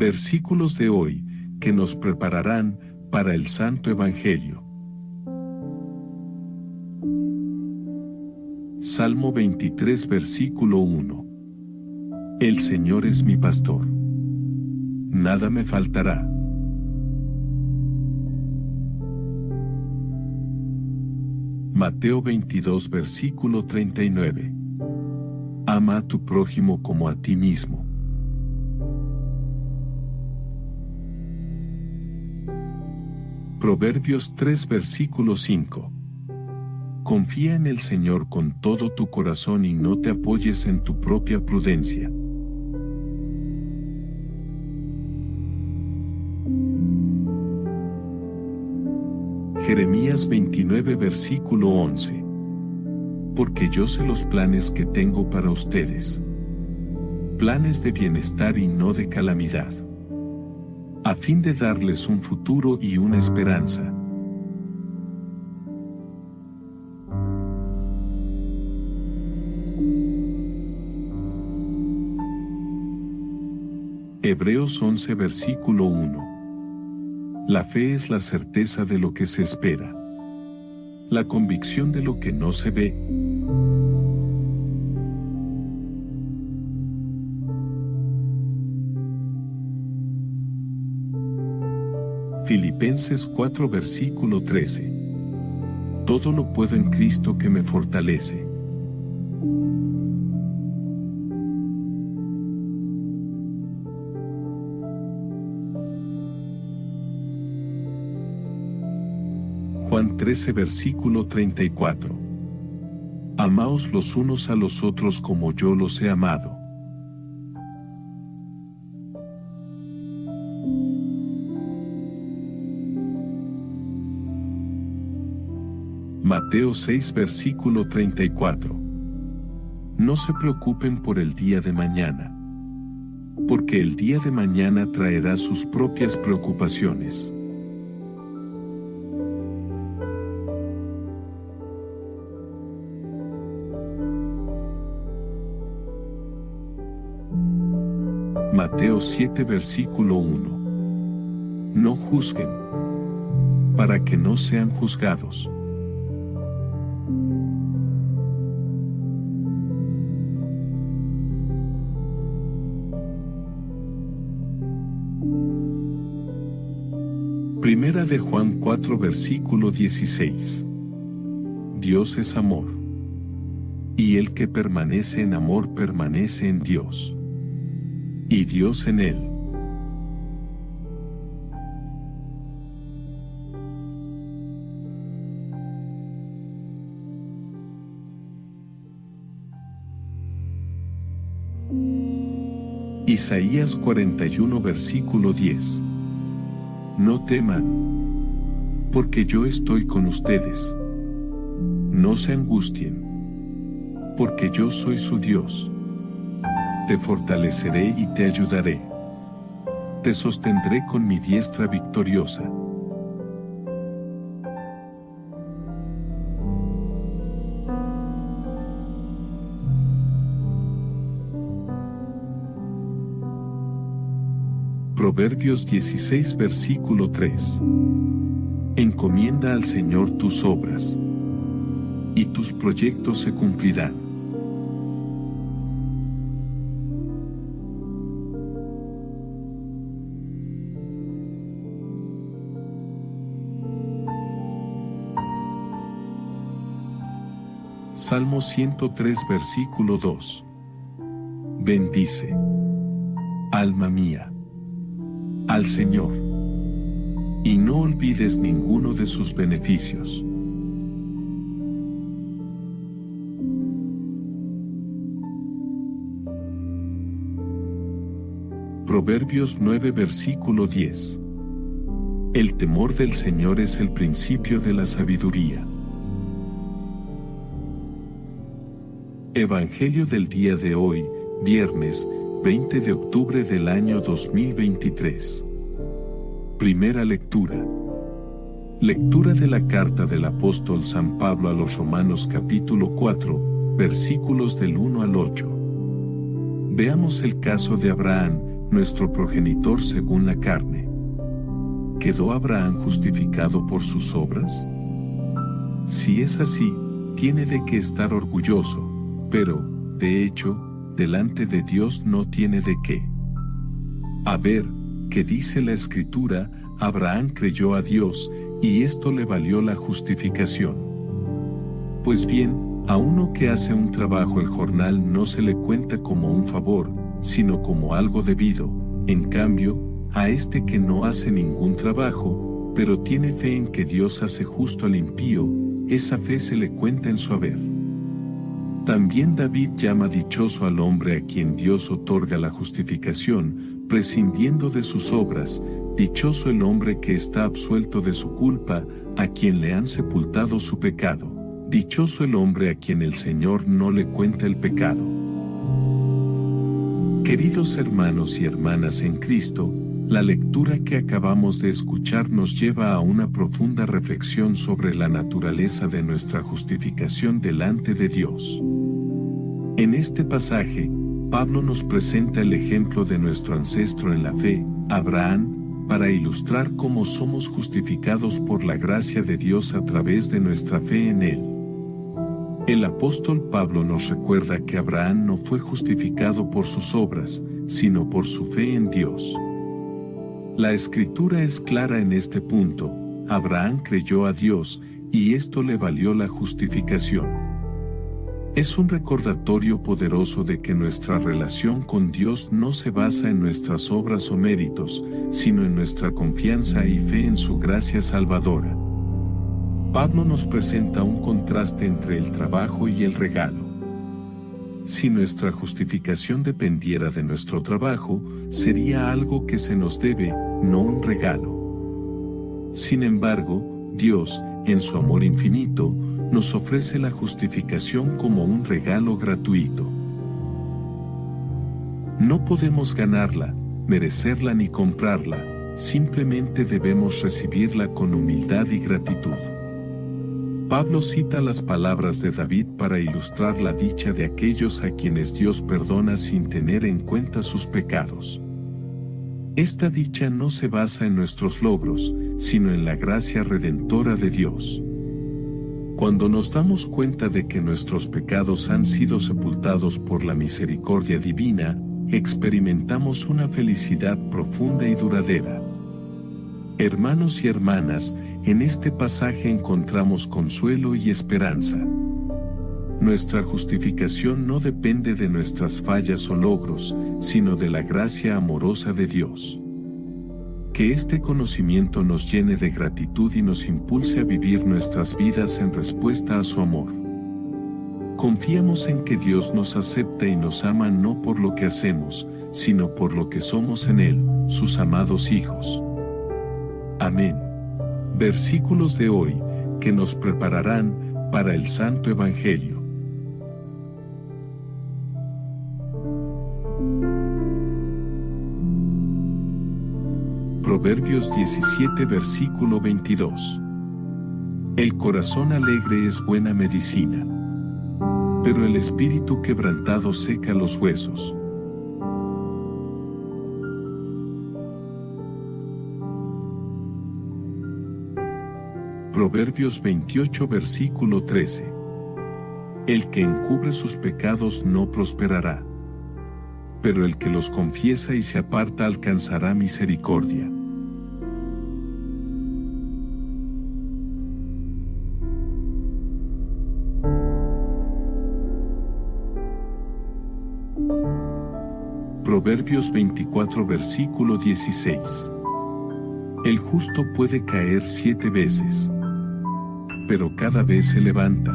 Versículos de hoy, que nos prepararán para el Santo Evangelio. Salmo 23, versículo 1. El Señor es mi pastor. Nada me faltará. Mateo 22, versículo 39. Ama a tu prójimo como a ti mismo. Proverbios 3, versículo 5. Confía en el Señor con todo tu corazón y no te apoyes en tu propia prudencia. Jeremías 29, versículo 11. Porque yo sé los planes que tengo para ustedes. Planes de bienestar y no de calamidad, a fin de darles un futuro y una esperanza. Hebreos 11, versículo 1. La fe es la certeza de lo que se espera, la convicción de lo que no se ve. Filipenses 4, versículo 13. Todo lo puedo en Cristo que me fortalece. Juan 13, versículo 34. Amaos los unos a los otros como yo los he amado. Mateo 6, versículo 34. No se preocupen por el día de mañana, porque el día de mañana traerá sus propias preocupaciones. Mateo 7, versículo 1. No juzguen, para que no sean juzgados. Primera de Juan 4, versículo 16. Dios es amor, y el que permanece en amor permanece en Dios, y Dios en él. Isaías 41, versículo 10. No teman, porque yo estoy con ustedes. No se angustien, porque yo soy su Dios. Te fortaleceré y te ayudaré. Te sostendré con mi diestra victoriosa. Proverbios 16, versículo 3. Encomienda al Señor tus obras, y tus proyectos se cumplirán. Salmo 103, versículo 2. Bendice, alma mía, al Señor, y no olvides ninguno de sus beneficios. Proverbios 9, versículo 10. El temor del Señor es el principio de la sabiduría. Evangelio del día de hoy, viernes 20 de octubre del año 2023. Primera lectura. Lectura de la carta del apóstol San Pablo a los Romanos capítulo 4, versículos del 1 al 8. Veamos el caso de Abraham, nuestro progenitor según la carne. ¿Quedó Abraham justificado por sus obras? Si es así, tiene de qué estar orgulloso, pero, de hecho, delante de Dios no tiene de qué. A ver, ¿qué dice la Escritura? Abraham creyó a Dios, y esto le valió la justificación. Pues bien, a uno que hace un trabajo el jornal no se le cuenta como un favor, sino como algo debido. En cambio, a este que no hace ningún trabajo, pero tiene fe en que Dios hace justo al impío, esa fe se le cuenta en su haber. También David llama dichoso al hombre a quien Dios otorga la justificación, prescindiendo de sus obras. Dichoso el hombre que está absuelto de su culpa, a quien le han sepultado su pecado. Dichoso el hombre a quien el Señor no le cuenta el pecado. Queridos hermanos y hermanas en Cristo, la lectura que acabamos de escuchar nos lleva a una profunda reflexión sobre la naturaleza de nuestra justificación delante de Dios. En este pasaje, Pablo nos presenta el ejemplo de nuestro ancestro en la fe, Abraham, para ilustrar cómo somos justificados por la gracia de Dios a través de nuestra fe en Él. El apóstol Pablo nos recuerda que Abraham no fue justificado por sus obras, sino por su fe en Dios. La Escritura es clara en este punto: Abraham creyó a Dios, y esto le valió la justificación. Es un recordatorio poderoso de que nuestra relación con Dios no se basa en nuestras obras o méritos, sino en nuestra confianza y fe en su gracia salvadora. Pablo nos presenta un contraste entre el trabajo y el regalo. Si nuestra justificación dependiera de nuestro trabajo, sería algo que se nos debe, no un regalo. Sin embargo, Dios, en su amor infinito, nos ofrece la justificación como un regalo gratuito. No podemos ganarla, merecerla ni comprarla, simplemente debemos recibirla con humildad y gratitud. Pablo cita las palabras de David para ilustrar la dicha de aquellos a quienes Dios perdona sin tener en cuenta sus pecados. Esta dicha no se basa en nuestros logros, sino en la gracia redentora de Dios. Cuando nos damos cuenta de que nuestros pecados han sido sepultados por la misericordia divina, experimentamos una felicidad profunda y duradera. Hermanos y hermanas, en este pasaje encontramos consuelo y esperanza. Nuestra justificación no depende de nuestras fallas o logros, sino de la gracia amorosa de Dios. Que este conocimiento nos llene de gratitud y nos impulse a vivir nuestras vidas en respuesta a su amor. Confiamos en que Dios nos acepta y nos ama no por lo que hacemos, sino por lo que somos en Él, sus amados hijos. Amén. Versículos de hoy, que nos prepararán para el Santo Evangelio. Proverbios 17, versículo 22. El corazón alegre es buena medicina, pero el espíritu quebrantado seca los huesos. Proverbios 28, versículo 13. El que encubre sus pecados no prosperará, pero el que los confiesa y se aparta alcanzará misericordia. Proverbios 24, versículo 16. El justo puede caer 7 veces, pero cada vez se levanta.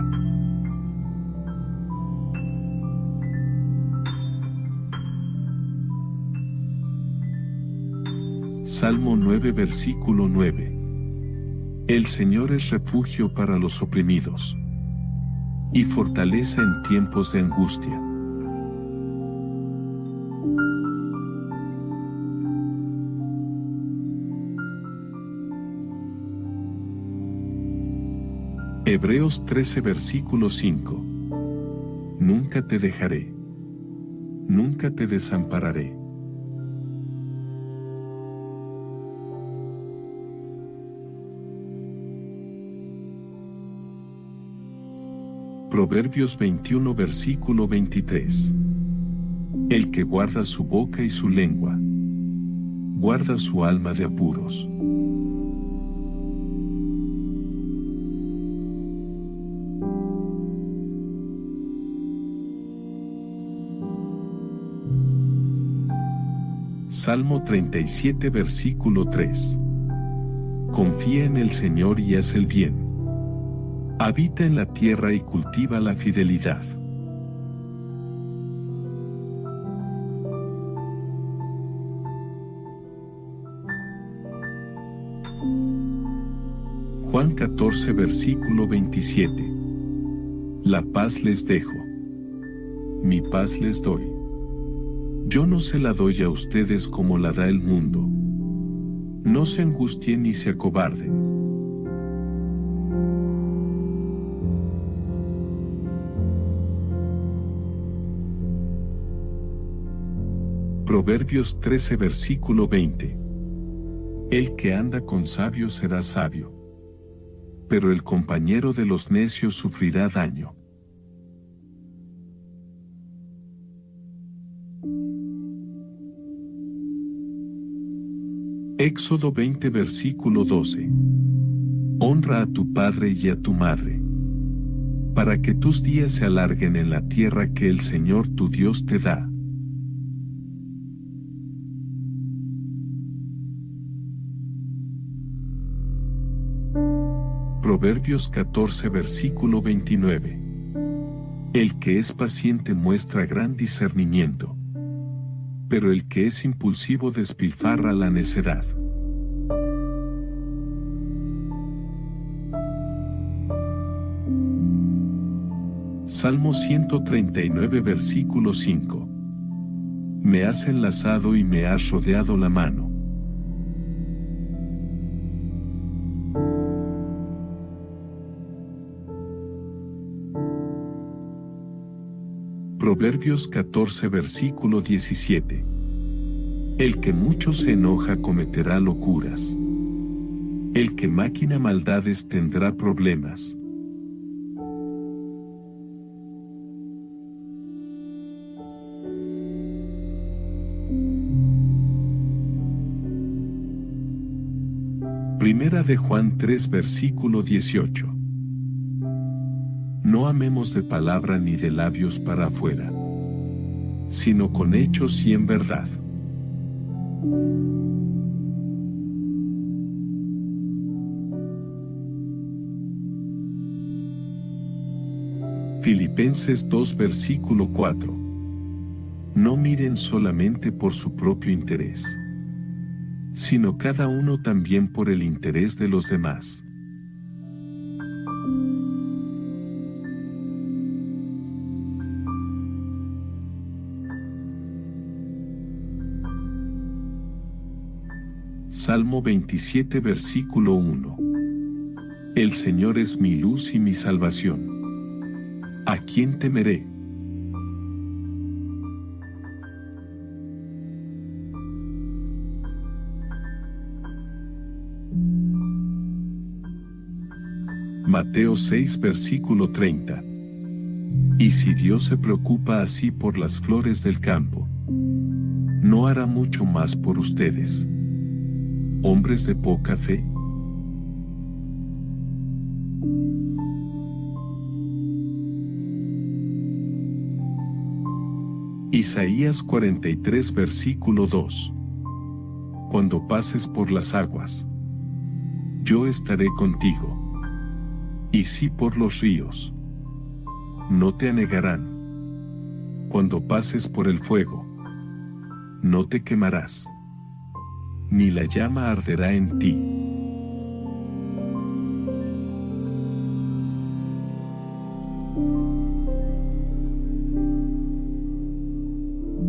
Salmo 9, versículo 9. El Señor es refugio para los oprimidos y fortaleza en tiempos de angustia. Hebreos 13, versículo 5. Nunca te dejaré, nunca te desampararé. Proverbios 21 versículo 23. El que guarda su boca y su lengua, guarda su alma de apuros. Salmo 37 versículo 3. Confía en el Señor y haz el bien. Habita en la tierra y cultiva la fidelidad. Juan 14 versículo 27. La paz les dejo. Mi paz les doy. Yo no se la doy a ustedes como la da el mundo. No se angustien ni se acobarden. Proverbios 13 versículo 20. El que anda con sabios será sabio, pero el compañero de los necios sufrirá daño. Éxodo 20 versículo 12. Honra a tu padre y a tu madre, para que tus días se alarguen en la tierra que el Señor tu Dios te da. Proverbios 14 versículo 29. El que es paciente muestra gran discernimiento, pero el que es impulsivo despilfarra la necedad. Salmo 139 versículo 5. Me has enlazado y me has rodeado la mano. Proverbios 14 versículo 17. El que mucho se enoja cometerá locuras. El que maquina maldades tendrá problemas. Primera de Juan 3 versículo 18. No amemos de palabra ni de labios para afuera, sino con hechos y en verdad. Filipenses 2 versículo 4. No miren solamente por su propio interés, sino cada uno también por el interés de los demás. Salmo 27 versículo 1. El Señor es mi luz y mi salvación. ¿A quién temeré? Mateo 6 versículo 30. Y si Dios se preocupa así por las flores del campo, ¿no hará mucho más por ustedes, hombres de poca fe? Isaías 43 versículo 2. Cuando pases por las aguas, yo estaré contigo. Y si por los ríos, no te anegarán. Cuando pases por el fuego, no te quemarás, ni la llama arderá en ti.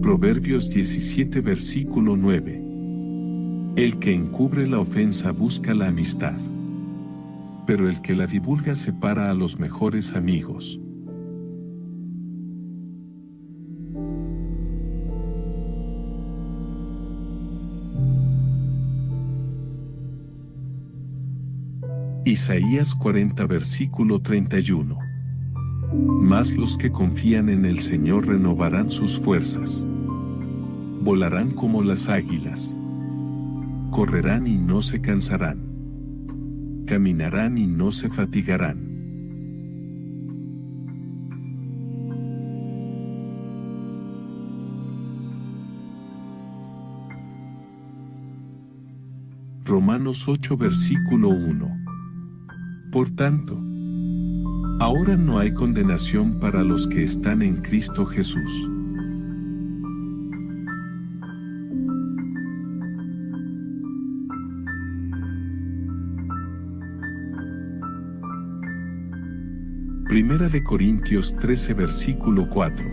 Proverbios 17 versículo 9. El que encubre la ofensa busca la amistad, pero el que la divulga separa a los mejores amigos. Isaías 40 versículo 31. Mas los que confían en el Señor renovarán sus fuerzas. Volarán como las águilas. Correrán y no se cansarán. Caminarán y no se fatigarán. Romanos 8 versículo 1. Por tanto, ahora no hay condenación para los que están en Cristo Jesús. Primera de Corintios 13 versículo 4.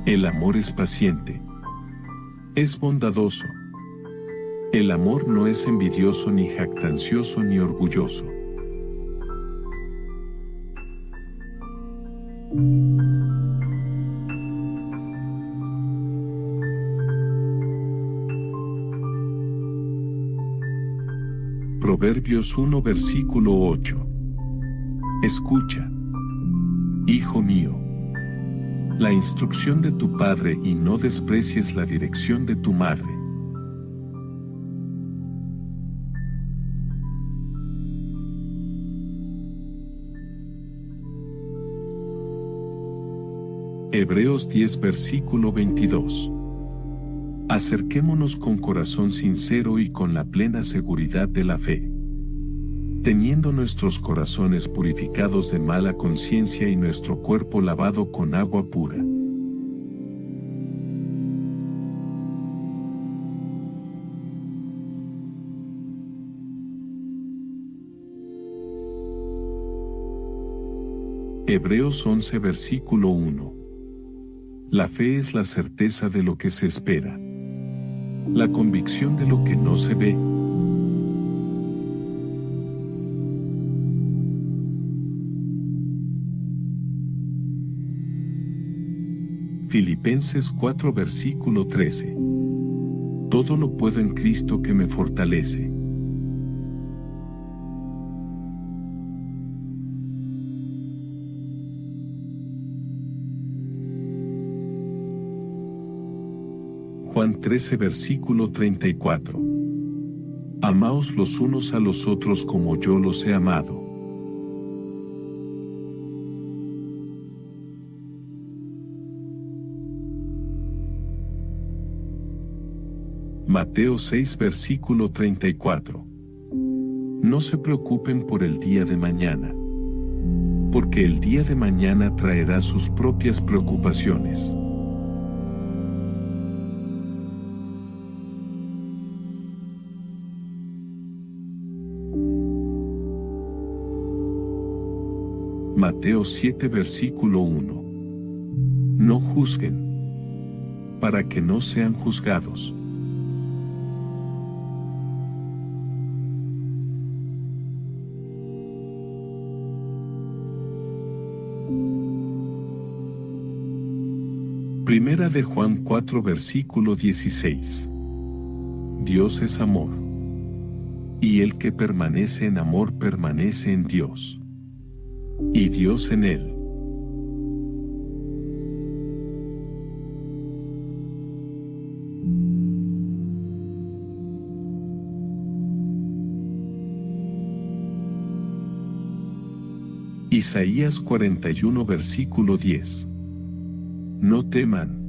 El amor es paciente. Es bondadoso. El amor no es envidioso ni jactancioso ni orgulloso. Proverbios 1 versículo 8. Escucha, hijo mío, la instrucción de tu padre y no desprecies la dirección de tu madre. Hebreos 10 versículo 22. Acerquémonos con corazón sincero y con la plena seguridad de la fe, teniendo nuestros corazones purificados de mala conciencia y nuestro cuerpo lavado con agua pura. Hebreos 11 versículo 1. La fe es la certeza de lo que se espera, la convicción de lo que no se ve. Filipenses 4 versículo 13. Todo lo puedo en Cristo que me fortalece. Juan 13 versículo 34. Amaos los unos a los otros como yo los he amado. Mateo 6 versículo 34. No se preocupen por el día de mañana, porque el día de mañana traerá sus propias preocupaciones. Mateo 7 versículo 1. No juzguen, para que no sean juzgados. Primera de Juan 4 versículo 16. Dios es amor, y el que permanece en amor permanece en Dios, y Dios en él. Isaías 41 versículo 10. No teman,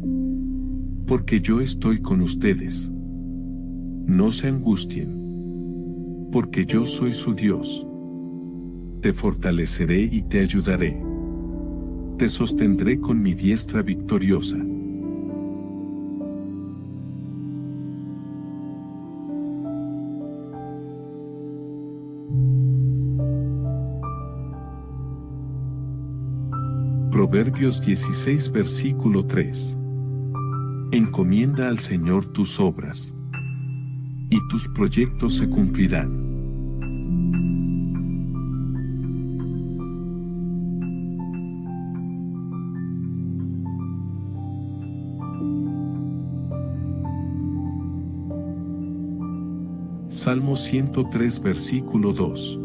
porque yo estoy con ustedes. No se angustien, porque yo soy su Dios. Te fortaleceré y te ayudaré. Te sostendré con mi diestra victoriosa. Proverbios 16 versículo 3. Encomienda al Señor tus obras, y tus proyectos se cumplirán. Salmo 103 versículo 2.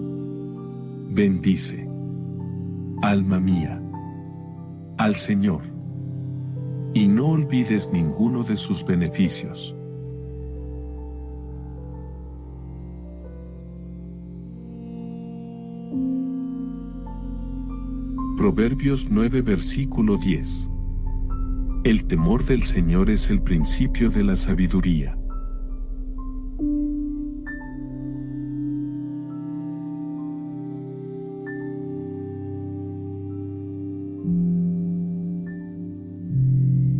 Bendice, Alma mía, al Señor, y no olvides ninguno de sus beneficios. Proverbios 9 versículo 10. El temor del Señor es el principio de la sabiduría.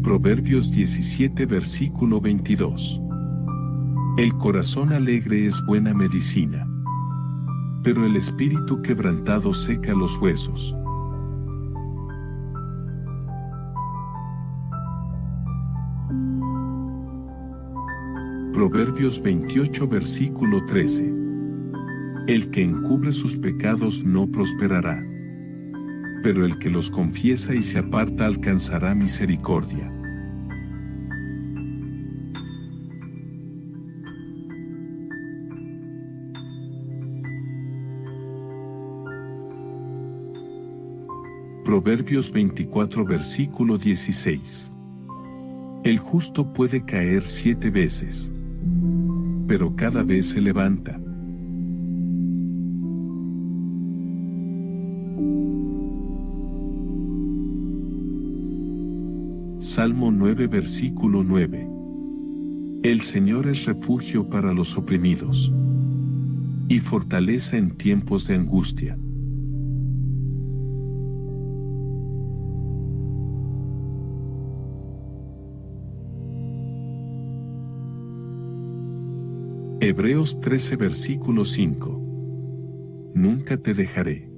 Proverbios 17 versículo 22. El corazón alegre es buena medicina, pero el espíritu quebrantado seca los huesos. Proverbios 28 versículo 13. El que encubre sus pecados no prosperará, pero el que los confiesa y se aparta alcanzará misericordia. Proverbios 24 versículo 16. El justo puede caer 7 veces, pero cada vez se levanta. Salmo 9 versículo 9. El Señor es refugio para los oprimidos y fortaleza en tiempos de angustia. Hebreos 13 versículo 5. Nunca te dejaré,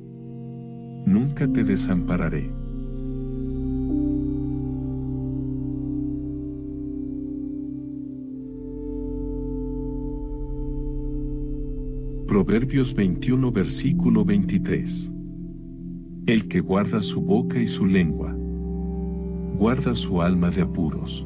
nunca te desampararé. Proverbios 21 versículo 23. El que guarda su boca y su lengua, guarda su alma de apuros.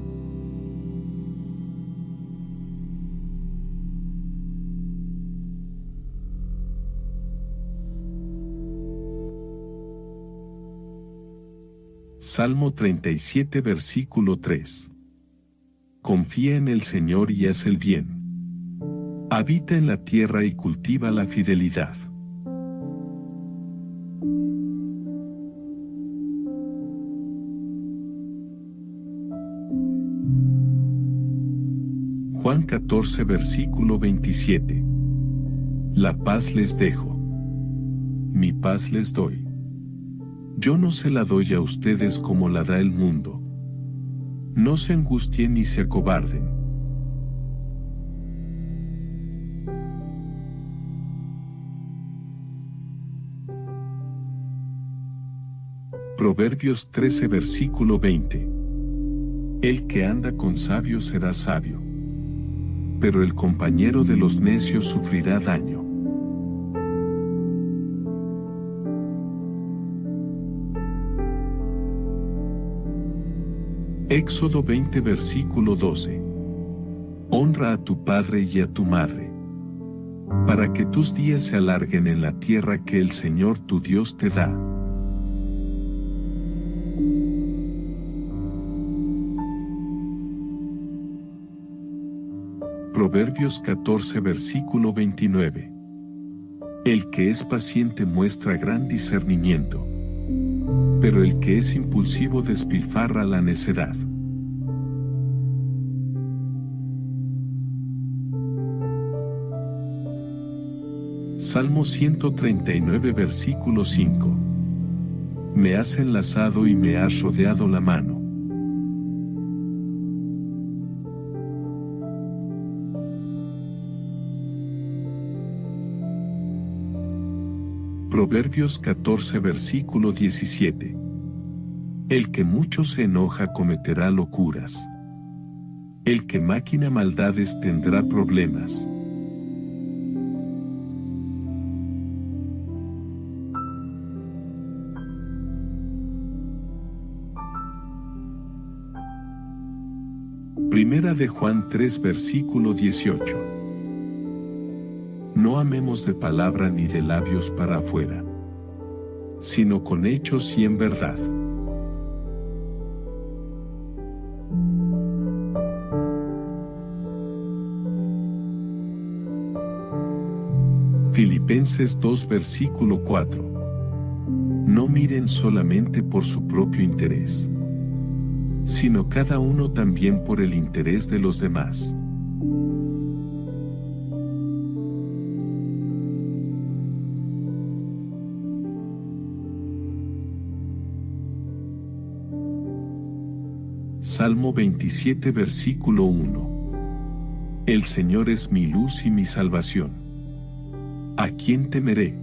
Salmo 37 versículo 3. Confía en el Señor y haz el bien. Habita en la tierra y cultiva la fidelidad. Juan 14 versículo 27. La paz les dejo, mi paz les doy. Yo no se la doy a ustedes como la da el mundo. No se angustien ni se acobarden. Proverbios 13 versículo 20. El que anda con sabios será sabio, pero el compañero de los necios sufrirá daño. Éxodo 20 versículo 12. Honra a tu padre y a tu madre, para que tus días se alarguen en la tierra que el Señor tu Dios te da. Proverbios 14 versículo 29. El que es paciente muestra gran discernimiento, pero el que es impulsivo despilfarra la necedad. Salmo 139 versículo 5. Me has enlazado y me has rodeado la mano. Proverbios 14 versículo 17. El que mucho se enoja cometerá locuras. El que maquina maldades tendrá problemas. Primera de Juan 3 versículo 18. No amemos de palabra ni de labios para afuera, sino con hechos y en verdad. Filipenses 2 versículo 4. No miren solamente por su propio interés, sino cada uno también por el interés de los demás. Salmo 27 versículo 1. El Señor es mi luz y mi salvación. ¿A quién temeré?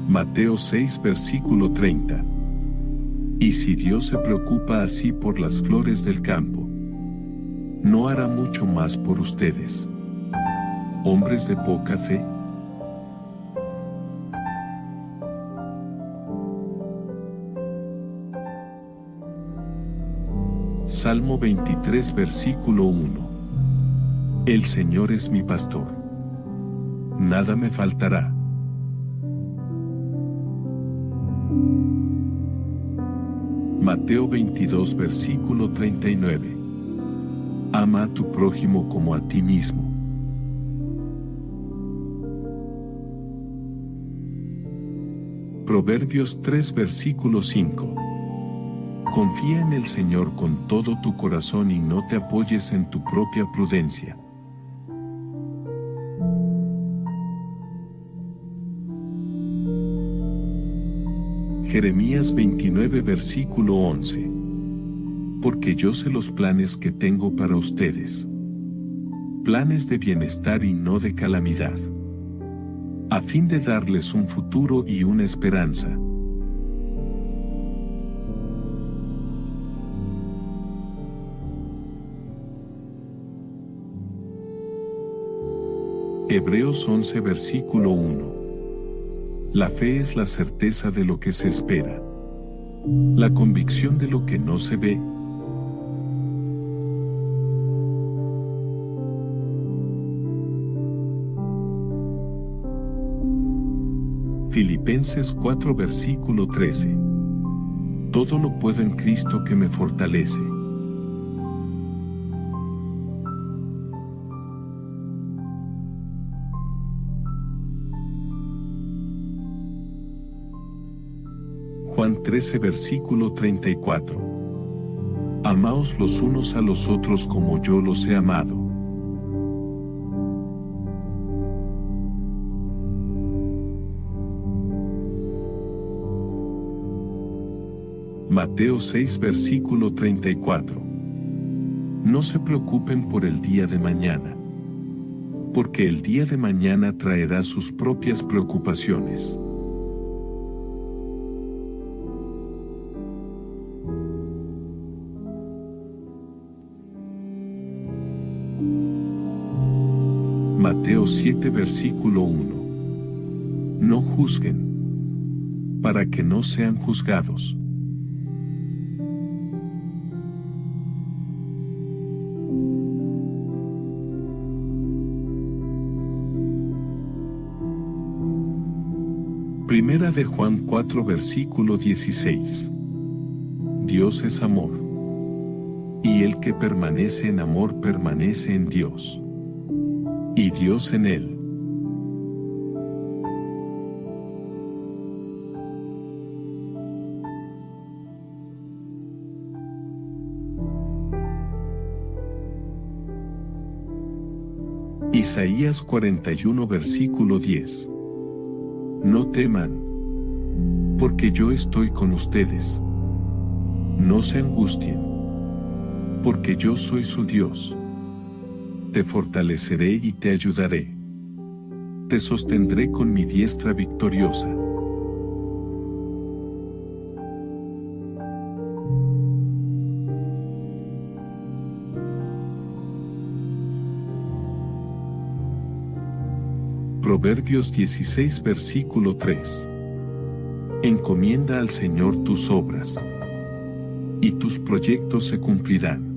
Mateo 6 versículo 30. Y si Dios se preocupa así por las flores del campo, ¿no hará mucho más por ustedes, hombres de poca fe? Salmo 23 versículo 1. El Señor es mi pastor. Nada me faltará. Mateo 22 versículo 39. Ama a tu prójimo como a ti mismo. Proverbios 3 versículo 5. Confía en el Señor con todo tu corazón y no te apoyes en tu propia prudencia. Jeremías 29 versículo 11. Porque yo sé los planes que tengo para ustedes. Planes de bienestar y no de calamidad, a fin de darles un futuro y una esperanza. Hebreos 11 versículo 1. La fe es la certeza de lo que se espera, la convicción de lo que no se ve. Filipenses 4 versículo 13. Todo lo puedo en Cristo que me fortalece. Juan 13 versículo 34. Amaos los unos a los otros como yo los he amado. Mateo 6 versículo 34. No se preocupen por el día de mañana, porque el día de mañana traerá sus propias preocupaciones. Mateo 7 versículo 1. No juzguen, para que no sean juzgados. Primera de Juan 4 versículo 16. Dios es amor, y el que permanece en amor permanece en Dios, y Dios en él. Isaías 41 versículo 10. No teman, porque yo estoy con ustedes. No se angustien, porque yo soy su Dios. Te fortaleceré y te ayudaré. Te sostendré con mi diestra victoriosa. Proverbios 16 versículo 3. Encomienda al Señor tus obras, y tus proyectos se cumplirán.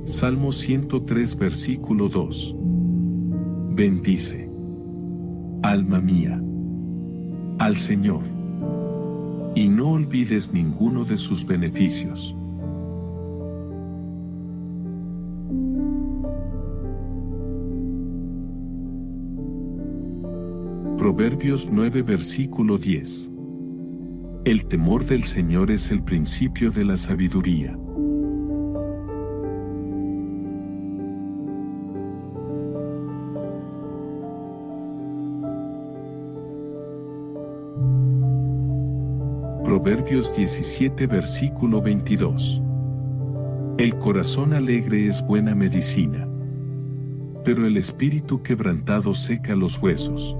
Salmo 103 versículo 2. Bendice, alma mía, al Señor, y no olvides ninguno de sus beneficios. Proverbios 9 versículo 10. El temor del Señor es el principio de la sabiduría. Proverbios 17 versículo 22. El corazón alegre es buena medicina, pero el espíritu quebrantado seca los huesos.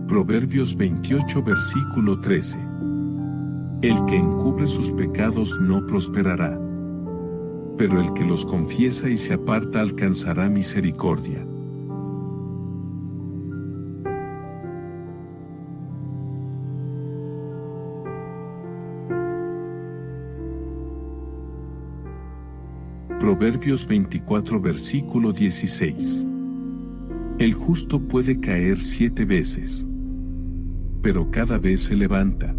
Proverbios 28 versículo 13. El que encubre sus pecados no prosperará, pero el que los confiesa y se aparta alcanzará misericordia. Proverbios 24 versículo 16. El justo puede caer 7 veces, pero cada vez se levanta.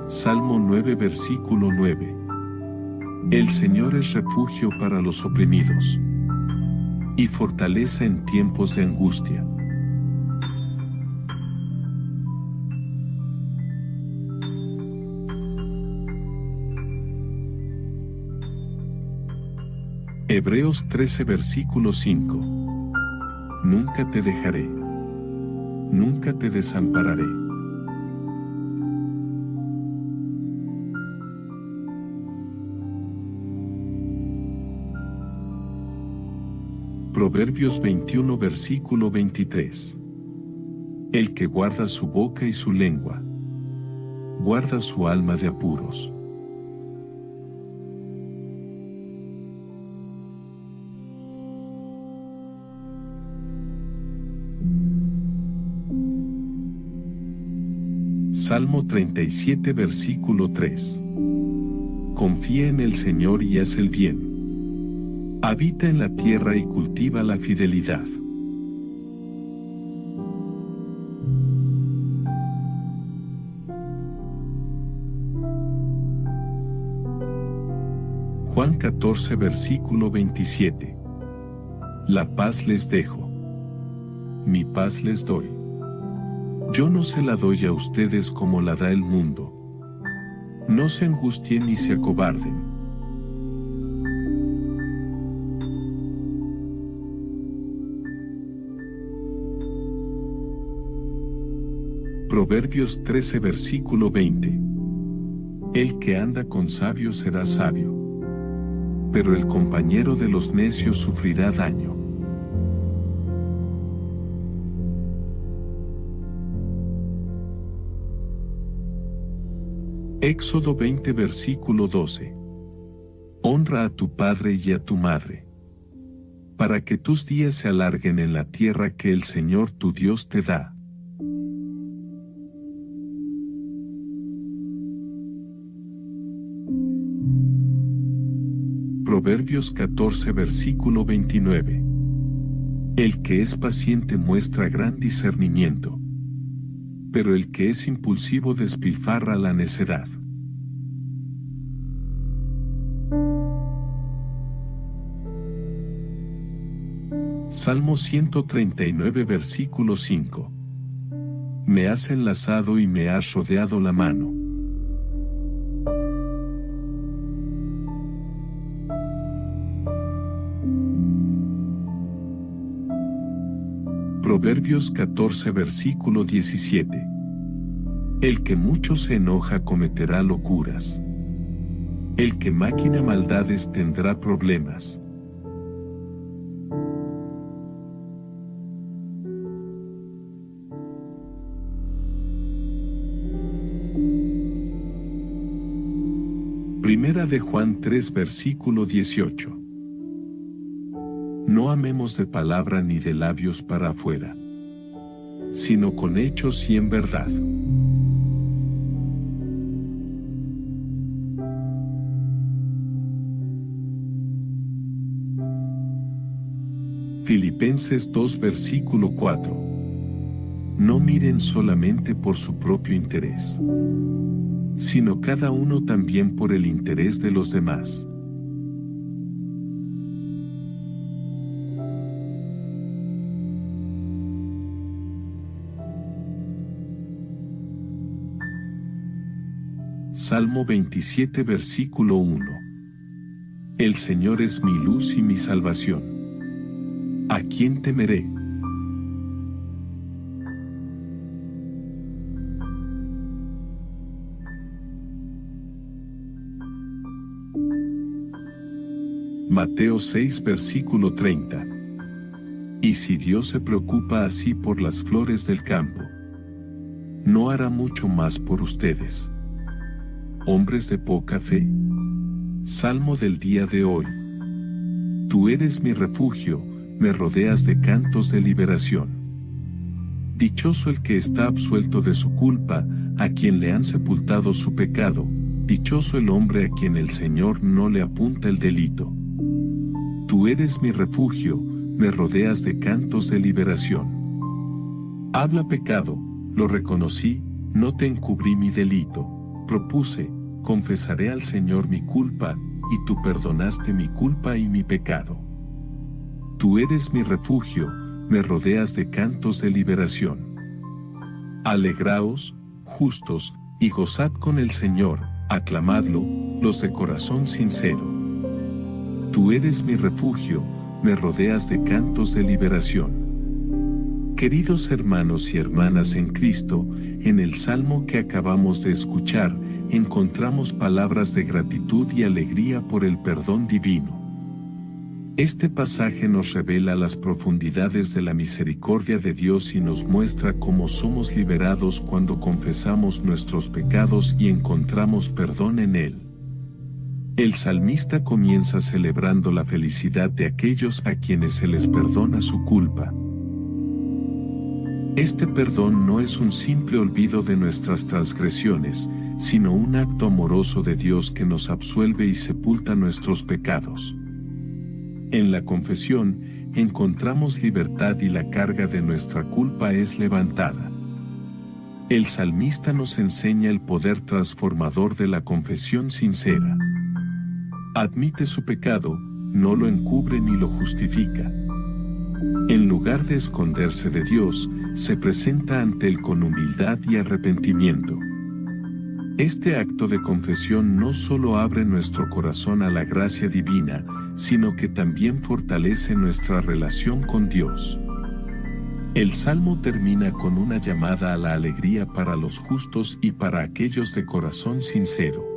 Salmo 9 versículo 9. El Señor es refugio para los oprimidos y fortaleza en tiempos de angustia. Hebreos 13 versículo 5. Nunca te dejaré, nunca te desampararé. Proverbios 21 versículo 23. El que guarda su boca y su lengua, guarda su alma de apuros. Salmo 37 versículo 3. Confía en el Señor y haz el bien. Habita en la tierra y cultiva la fidelidad. Juan 14 versículo 27. La paz les dejo, mi paz les doy. Yo no se la doy a ustedes como la da el mundo. No se angustien ni se acobarden. Proverbios 13 versículo 20. El que anda con sabios será sabio, pero el compañero de los necios sufrirá daño. Éxodo 20 versículo 12. Honra a tu padre y a tu madre, para que tus días se alarguen en la tierra que el Señor tu Dios te da. Proverbios 14 versículo 29. El que es paciente muestra gran discernimiento, pero el que es impulsivo despilfarra la necedad. Salmo 139 versículo 5. Me has enlazado y me has rodeado la mano. Proverbios 14 versículo 17. El que mucho se enoja cometerá locuras. El que maquina maldades tendrá problemas. Primera de Juan 3 versículo 18. No amemos de palabra ni de labios para afuera, sino con hechos y en verdad. Filipenses 2 versículo 4. No miren solamente por su propio interés, sino cada uno también por el interés de los demás. Salmo 27 versículo 1. El Señor es mi luz y mi salvación. ¿A quién temeré? Mateo 6 versículo 30. Y si Dios se preocupa así por las flores del campo, ¿no hará mucho más por ustedes, hombres de poca fe? Salmo del día de hoy. Tú eres mi refugio, me rodeas de cantos de liberación. Dichoso el que está absuelto de su culpa, a quien le han sepultado su pecado, dichoso el hombre a quien el Señor no le apunta el delito. Tú eres mi refugio, me rodeas de cantos de liberación. Habla pecado, lo reconocí, no te encubrí mi delito, propuse, confesaré al Señor mi culpa, y tú perdonaste mi culpa y mi pecado. Tú eres mi refugio, me rodeas de cantos de liberación. Alegraos, justos, y gozad con el Señor, aclamadlo, los de corazón sincero. Tú eres mi refugio, me rodeas de cantos de liberación. Queridos hermanos y hermanas en Cristo, en el salmo que acabamos de escuchar, encontramos palabras de gratitud y alegría por el perdón divino. Este pasaje nos revela las profundidades de la misericordia de Dios y nos muestra cómo somos liberados cuando confesamos nuestros pecados y encontramos perdón en Él. El salmista comienza celebrando la felicidad de aquellos a quienes se les perdona su culpa. Este perdón no es un simple olvido de nuestras transgresiones, sino un acto amoroso de Dios que nos absuelve y sepulta nuestros pecados. En la confesión, encontramos libertad y la carga de nuestra culpa es levantada. El salmista nos enseña el poder transformador de la confesión sincera. Admite su pecado, no lo encubre ni lo justifica. En lugar de esconderse de Dios, se presenta ante Él con humildad y arrepentimiento. Este acto de confesión no solo abre nuestro corazón a la gracia divina, sino que también fortalece nuestra relación con Dios. El Salmo termina con una llamada a la alegría para los justos y para aquellos de corazón sincero.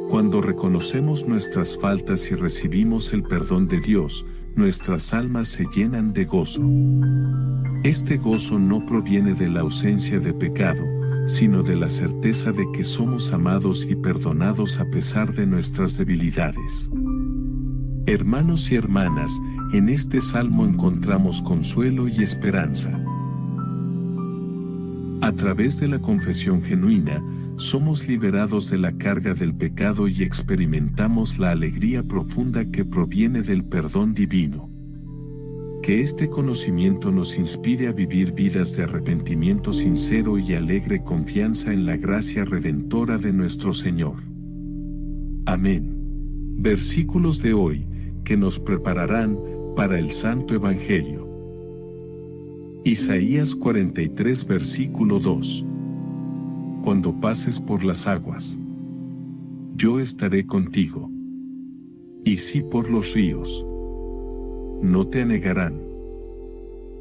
Cuando reconocemos nuestras faltas y recibimos el perdón de Dios, nuestras almas se llenan de gozo. Este gozo no proviene de la ausencia de pecado, sino de la certeza de que somos amados y perdonados a pesar de nuestras debilidades. Hermanos y hermanas, en este salmo encontramos consuelo y esperanza. A través de la confesión genuina, somos liberados de la carga del pecado y experimentamos la alegría profunda que proviene del perdón divino. Que este conocimiento nos inspire a vivir vidas de arrepentimiento sincero y alegre confianza en la gracia redentora de nuestro Señor. Amén. Versículos de hoy, que nos prepararán para el Santo Evangelio. Isaías 43 versículo 2. Cuando pases por las aguas, yo estaré contigo. Y si por los ríos, no te anegarán.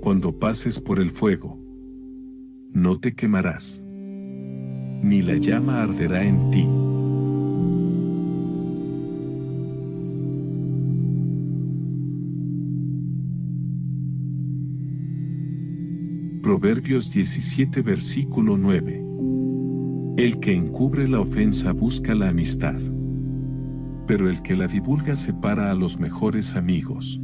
Cuando pases por el fuego, no te quemarás, ni la llama arderá en ti. Proverbios 17 versículo 9. El que encubre la ofensa busca la amistad, pero el que la divulga separa a los mejores amigos.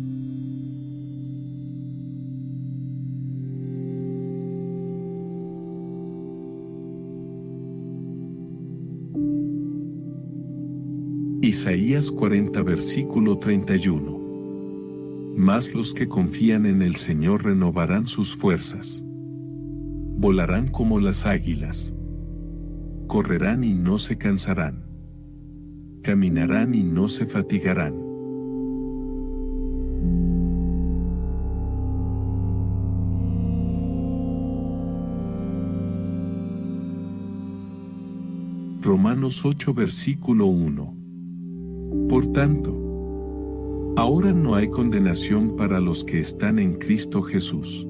Isaías 40 versículo 31. Mas los que confían en el Señor renovarán sus fuerzas. Volarán como las águilas. Correrán y no se cansarán. Caminarán y no se fatigarán. Romanos 8 versículo 1. Por tanto, ahora no hay condenación para los que están en Cristo Jesús.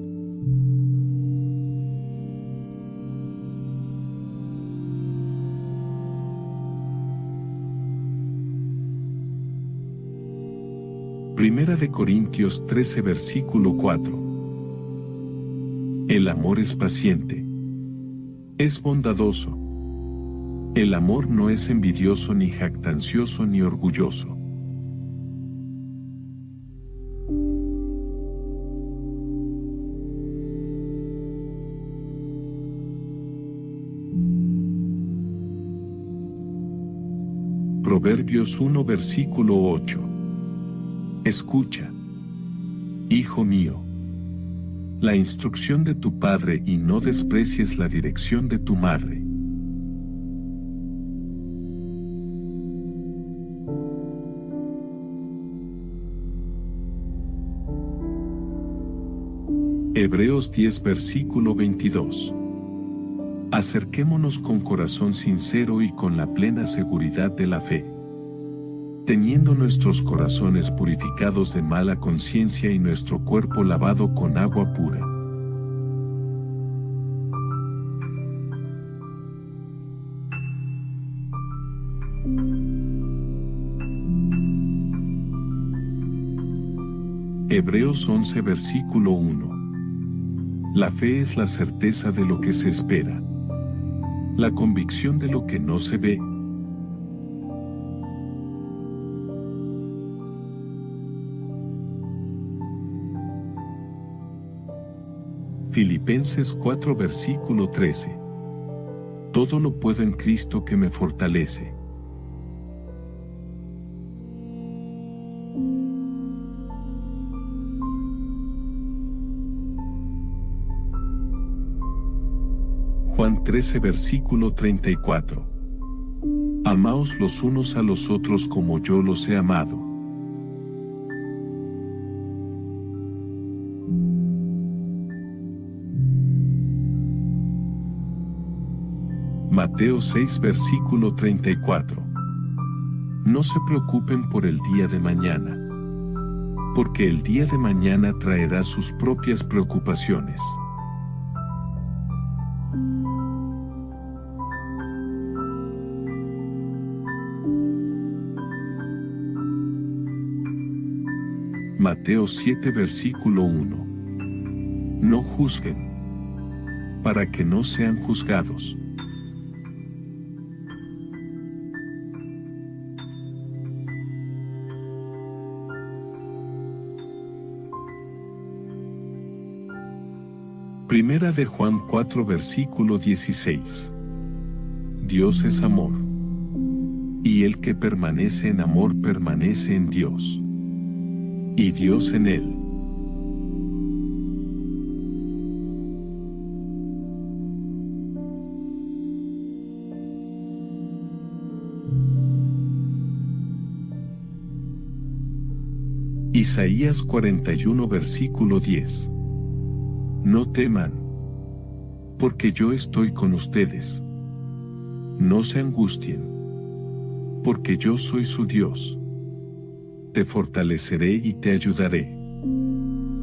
Primera de Corintios 13 versículo 4. El amor es paciente. Es bondadoso. El amor no es envidioso ni jactancioso ni orgulloso. Proverbios 1 versículo 8. Escucha, hijo mío, la instrucción de tu padre y no desprecies la dirección de tu madre. Hebreos 10 versículo 22. Acerquémonos con corazón sincero y con la plena seguridad de la fe, teniendo nuestros corazones purificados de mala conciencia y nuestro cuerpo lavado con agua pura. Hebreos 11 versículo 1. La fe es la certeza de lo que se espera, la convicción de lo que no se ve. Filipenses 4 versículo 13. Todo lo puedo en Cristo que me fortalece. Juan 13 versículo 34. Amaos los unos a los otros como yo los he amado. Mateo 6 versículo 34. No se preocupen por el día de mañana, porque el día de mañana traerá sus propias preocupaciones. Mateo 7 versículo 1. No juzguen, para que no sean juzgados. Primera de Juan 4 versículo 16. Dios es amor, y el que permanece en amor permanece en Dios, y Dios en él. Isaías 41 versículo 10. No teman, porque yo estoy con ustedes. No se angustien, porque yo soy su Dios. Te fortaleceré y te ayudaré.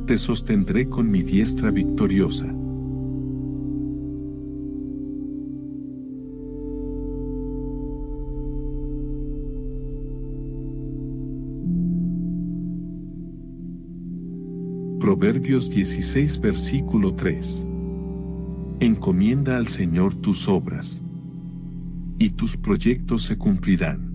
Te sostendré con mi diestra victoriosa. Proverbios 16 versículo 3. Encomienda al Señor tus obras, y tus proyectos se cumplirán.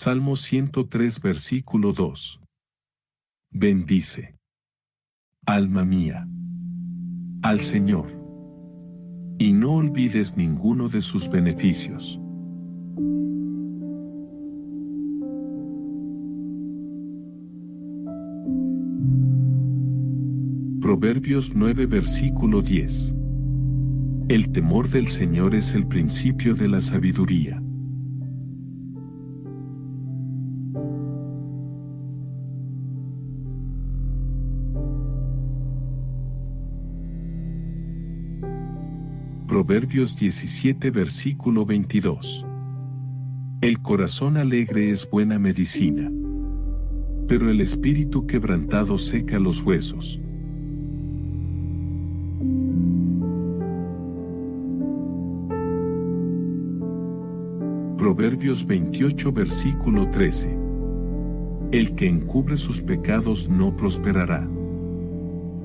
Salmo 103 versículo 2. Bendice, alma mía, al Señor, y no olvides ninguno de sus beneficios. Proverbios 9 versículo 10. El temor del Señor es el principio de la sabiduría. Proverbios 17 versículo 22. El corazón alegre es buena medicina, pero el espíritu quebrantado seca los huesos. Proverbios 28 versículo 13. El que encubre sus pecados no prosperará,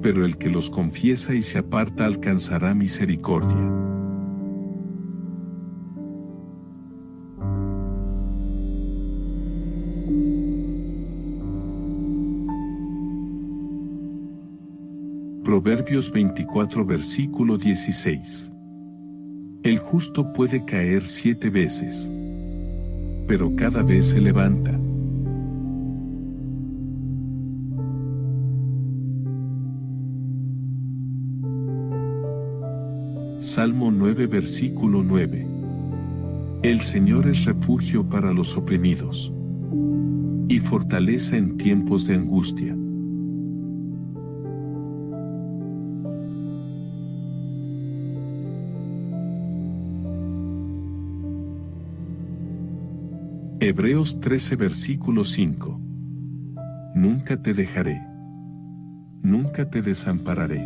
pero el que los confiesa y se aparta alcanzará misericordia. Proverbios 24 versículo 16. El justo puede caer 7 veces, pero cada vez se levanta. Salmo 9 versículo 9. El Señor es refugio para los oprimidos y fortaleza en tiempos de angustia. Hebreos 13 versículo 5. Nunca te dejaré, nunca te desampararé.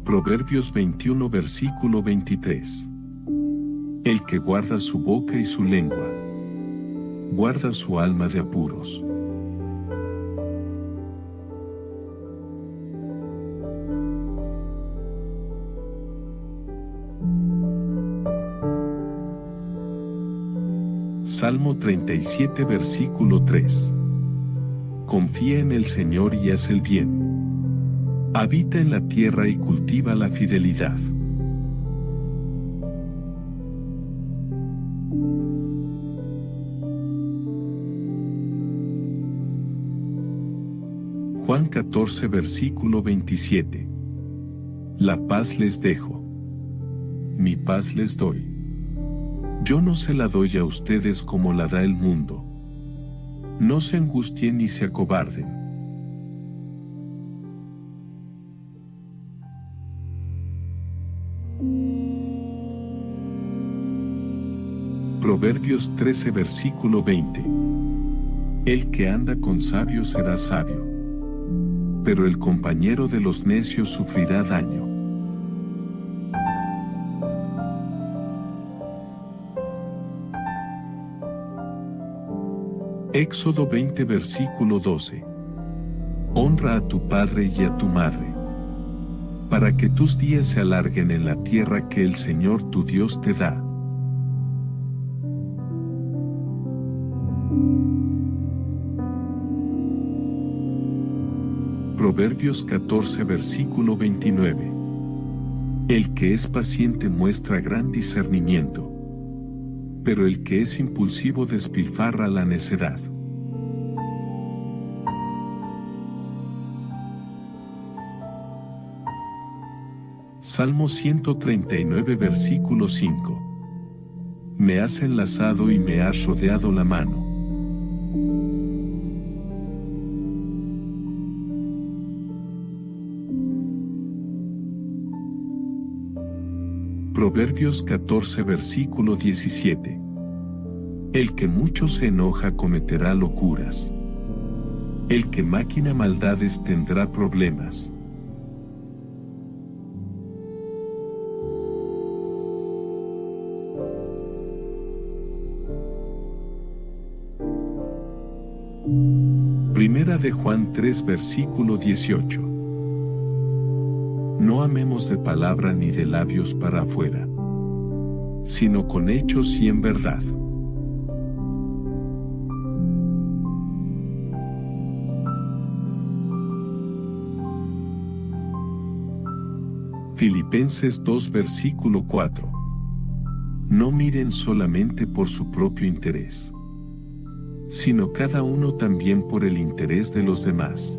Proverbios 21 versículo 23. El que guarda su boca y su lengua, guarda su alma de apuros. Salmo 37 versículo 3. Confía en el Señor y haz el bien. Habita en la tierra y cultiva la fidelidad. Juan 14 versículo 27. La paz les dejo, mi paz les doy. Yo no se la doy a ustedes como la da el mundo. No se angustien ni se acobarden. Proverbios 13 versículo 20. El que anda con sabios será sabio, pero el compañero de los necios sufrirá daño. Éxodo 20 versículo 12. Honra a tu padre y a tu madre, para que tus días se alarguen en la tierra que el Señor tu Dios te da. Proverbios 14 versículo 29. El que es paciente muestra gran discernimiento, pero el que es impulsivo despilfarra la necedad. Salmo 139 versículo 5. Me has enlazado y me has rodeado la mano. Proverbios 14 versículo 17. El que mucho se enoja cometerá locuras. El que maquina maldades tendrá problemas. Primera de Juan 3 versículo 18. No amemos de palabra ni de labios para afuera, sino con hechos y en verdad. Filipenses 2 versículo 4. No miren solamente por su propio interés, sino cada uno también por el interés de los demás.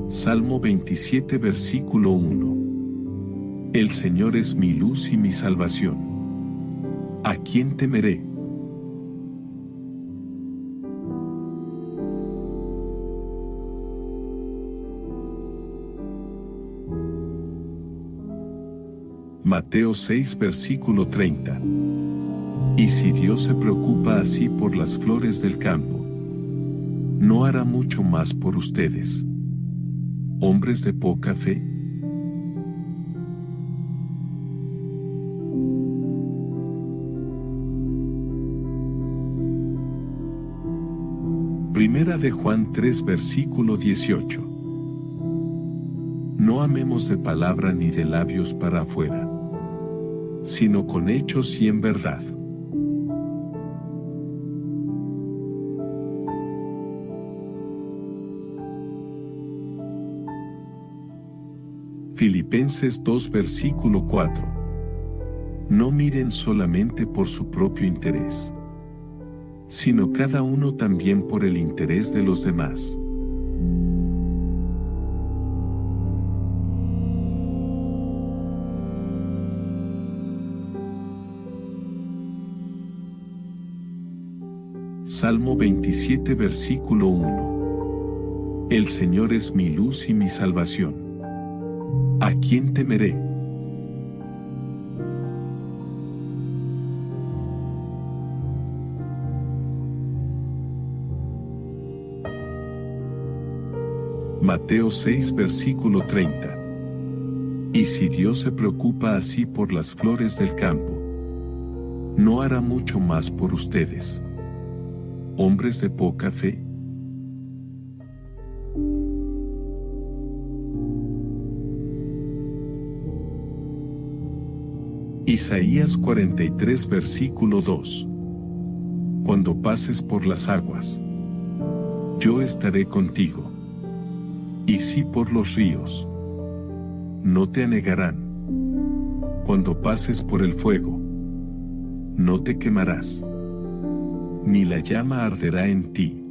Salmo 27 versículo 1. El Señor es mi luz y mi salvación. ¿A quién temeré? Mateo 6 versículo 30. Y si Dios se preocupa así por las flores del campo, ¿no hará mucho más por ustedes, hombres de poca fe? Primera de Juan 3 versículo 18. No amemos de palabra ni de labios para afuera, sino con hechos y en verdad. Filipenses 2 versículo 4. No miren solamente por su propio interés, sino cada uno también por el interés de los demás. Salmo 27 versículo 1. El Señor es mi luz y mi salvación. ¿A quién temeré? Mateo 6 versículo 30. Y si Dios se preocupa así por las flores del campo, ¿no hará mucho más por ustedes, hombres de poca fe? Isaías 43 versículo 2. Cuando pases por las aguas, yo estaré contigo. Y si por los ríos, no te anegarán. Cuando pases por el fuego, no te quemarás, ni la llama arderá en ti.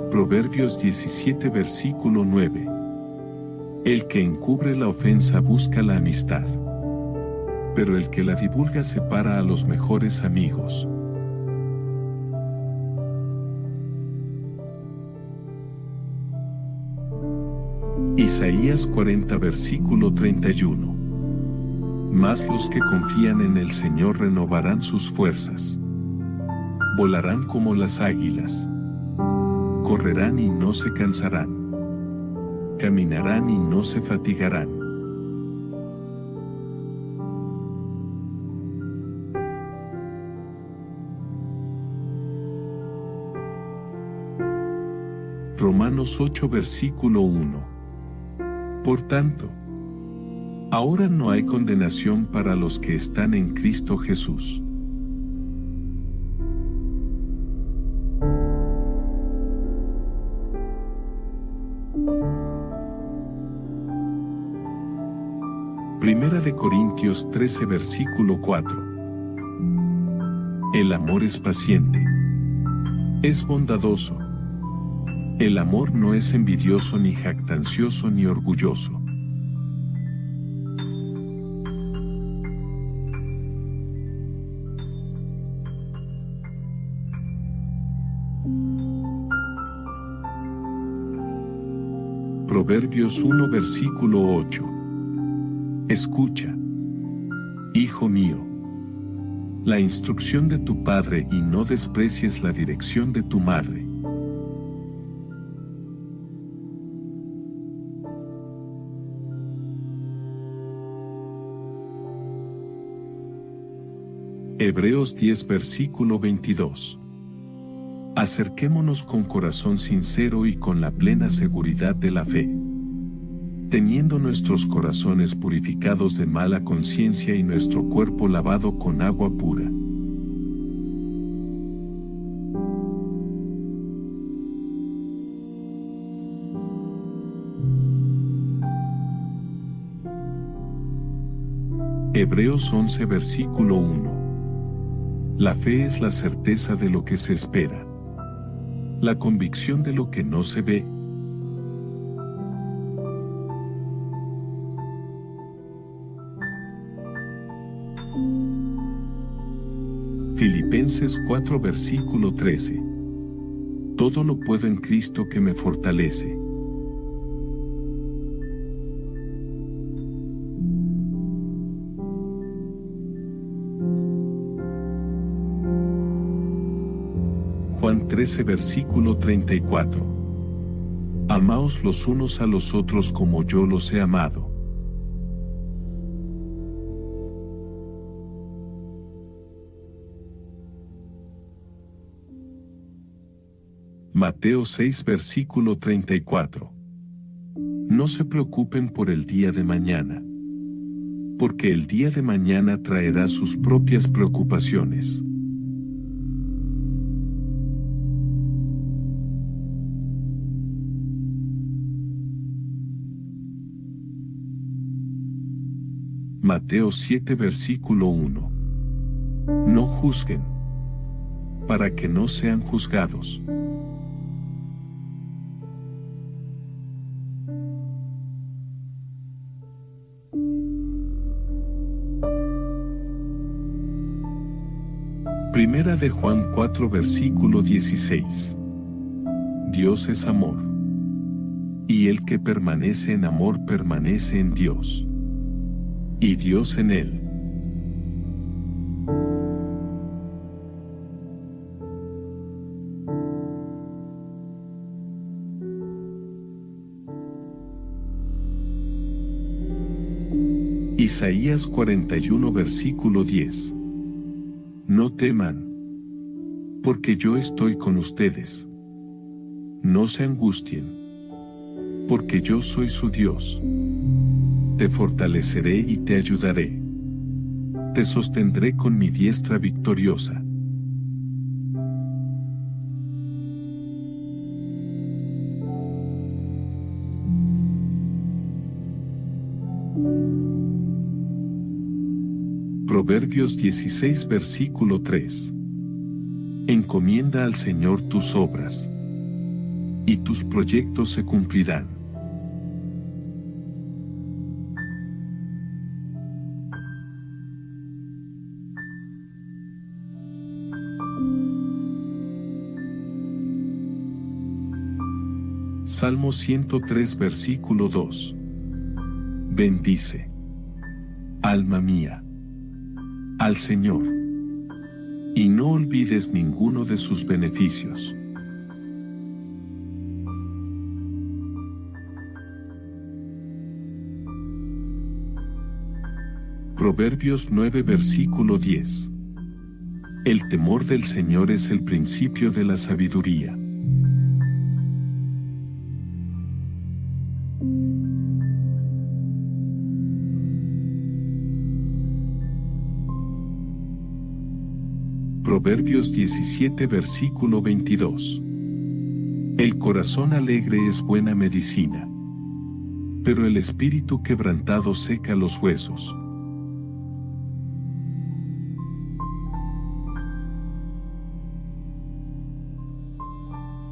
Proverbios 17 versículo 9. El que encubre la ofensa busca la amistad, pero el que la divulga separa a los mejores amigos. Isaías 40 versículo 31. Mas los que confían en el Señor renovarán sus fuerzas. Volarán como las águilas. Correrán y no se cansarán. Caminarán y no se fatigarán. Romanos 8 versículo 1. Por tanto, ahora no hay condenación para los que están en Cristo Jesús. Primera de Corintios 13 versículo 4. El amor es paciente, es bondadoso. El amor no es envidioso ni jactancioso ni orgulloso. Proverbios 1 versículo 8. Escucha, hijo mío, la instrucción de tu padre y no desprecies la dirección de tu madre. Hebreos 10 versículo 22. Acerquémonos con corazón sincero y con la plena seguridad de la fe, teniendo nuestros corazones purificados de mala conciencia y nuestro cuerpo lavado con agua pura. Hebreos 11 versículo 1. La fe es la certeza de lo que se espera, la convicción de lo que no se ve. Filipenses 4 versículo 13. Todo lo puedo en Cristo que me fortalece. Juan 13 versículo 34. Amaos los unos a los otros como yo los he amado. Mateo 6 versículo 34. No se preocupen por el día de mañana, porque el día de mañana traerá sus propias preocupaciones. Mateo 7 versículo 1. No juzguen, para que no sean juzgados. Primera de Juan 4 versículo 16. Dios es amor, y el que permanece en amor permanece en Dios, y Dios en él. Isaías 41 versículo 10. No teman, porque yo estoy con ustedes. No se angustien, porque yo soy su Dios. Te fortaleceré y te ayudaré. Te sostendré con mi diestra victoriosa. Proverbios 16 versículo 3. Encomienda al Señor tus obras, y tus proyectos se cumplirán. Salmo 103 versículo 2. Bendice, alma mía, al Señor, y no olvides ninguno de sus beneficios. Proverbios 9 versículo 10. El temor del Señor es el principio de la sabiduría. Proverbios 17 versículo 22. El corazón alegre es buena medicina, pero el espíritu quebrantado seca los huesos.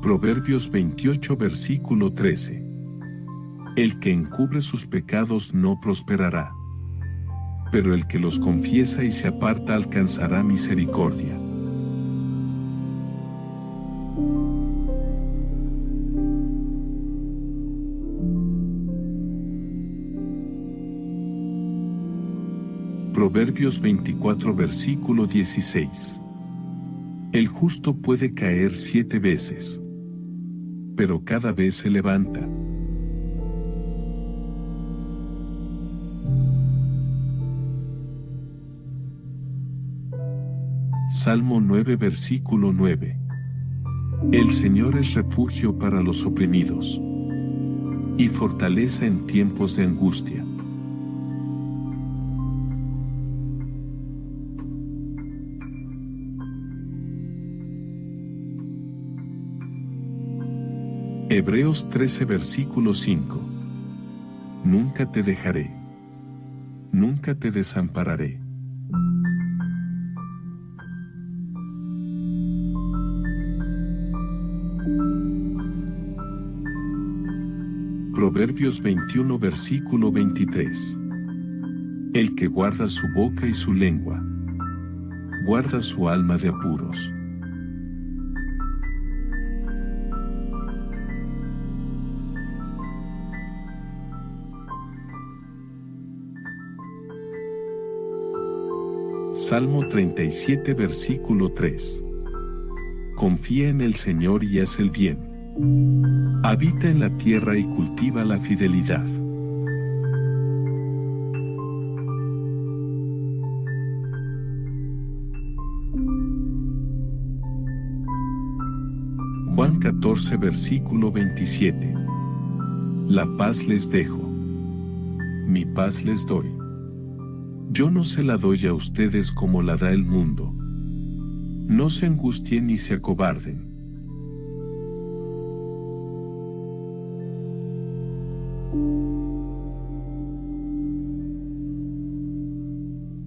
Proverbios 28 versículo 13. El que encubre sus pecados no prosperará, pero el que los confiesa y se aparta alcanzará misericordia. Proverbios 24 versículo 16. El justo puede caer 7 veces, pero cada vez se levanta. Salmo 9 versículo 9. El Señor es refugio para los oprimidos y fortaleza en tiempos de angustia. Hebreos 13 versículo 5. Nunca te dejaré, nunca te desampararé. Proverbios 21 versículo 23. El que guarda su boca y su lengua, guarda su alma de apuros. Salmo 37 versículo 3. Confía en el Señor y haz el bien. Habita en la tierra y cultiva la fidelidad. Juan 14 versículo 27. La paz les dejo, mi paz les doy. Yo no se la doy a ustedes como la da el mundo. No se angustien ni se acobarden.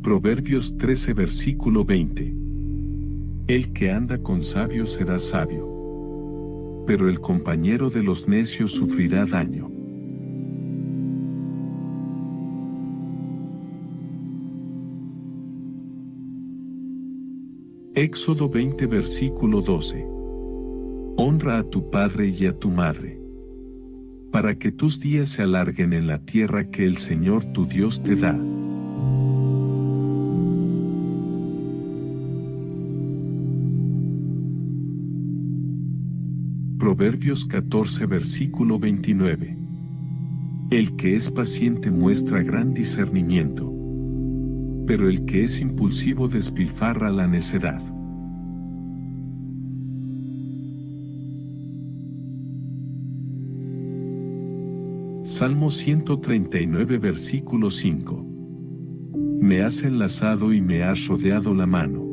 Proverbios 13 versículo 20. El que anda con sabios será sabio, pero el compañero de los necios sufrirá daño. Éxodo 20 versículo 12. Honra a tu padre y a tu madre, para que tus días se alarguen en la tierra que el Señor tu Dios te da. Proverbios 14 versículo 29. El que es paciente muestra gran discernimiento, pero el que es impulsivo despilfarra la necedad. Salmo 139 versículo 5. Me has enlazado y me has rodeado la mano.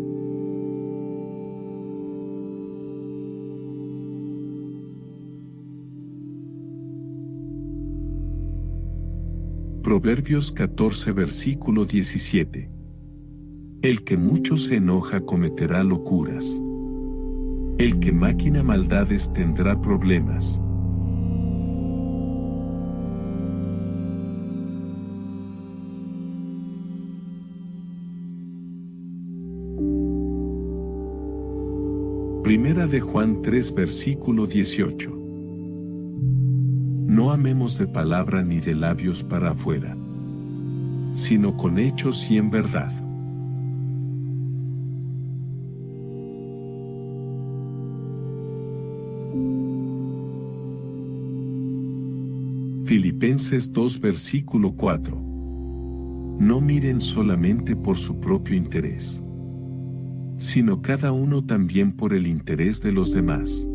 Proverbios 14 versículo 17. El que mucho se enoja cometerá locuras. El que maquina maldades tendrá problemas. Primera de Juan 3 versículo 18. No amemos de palabra ni de labios para afuera, sino con hechos y en verdad. Filipenses 2 versículo 4. No miren solamente por su propio interés, sino cada uno también por el interés de los demás.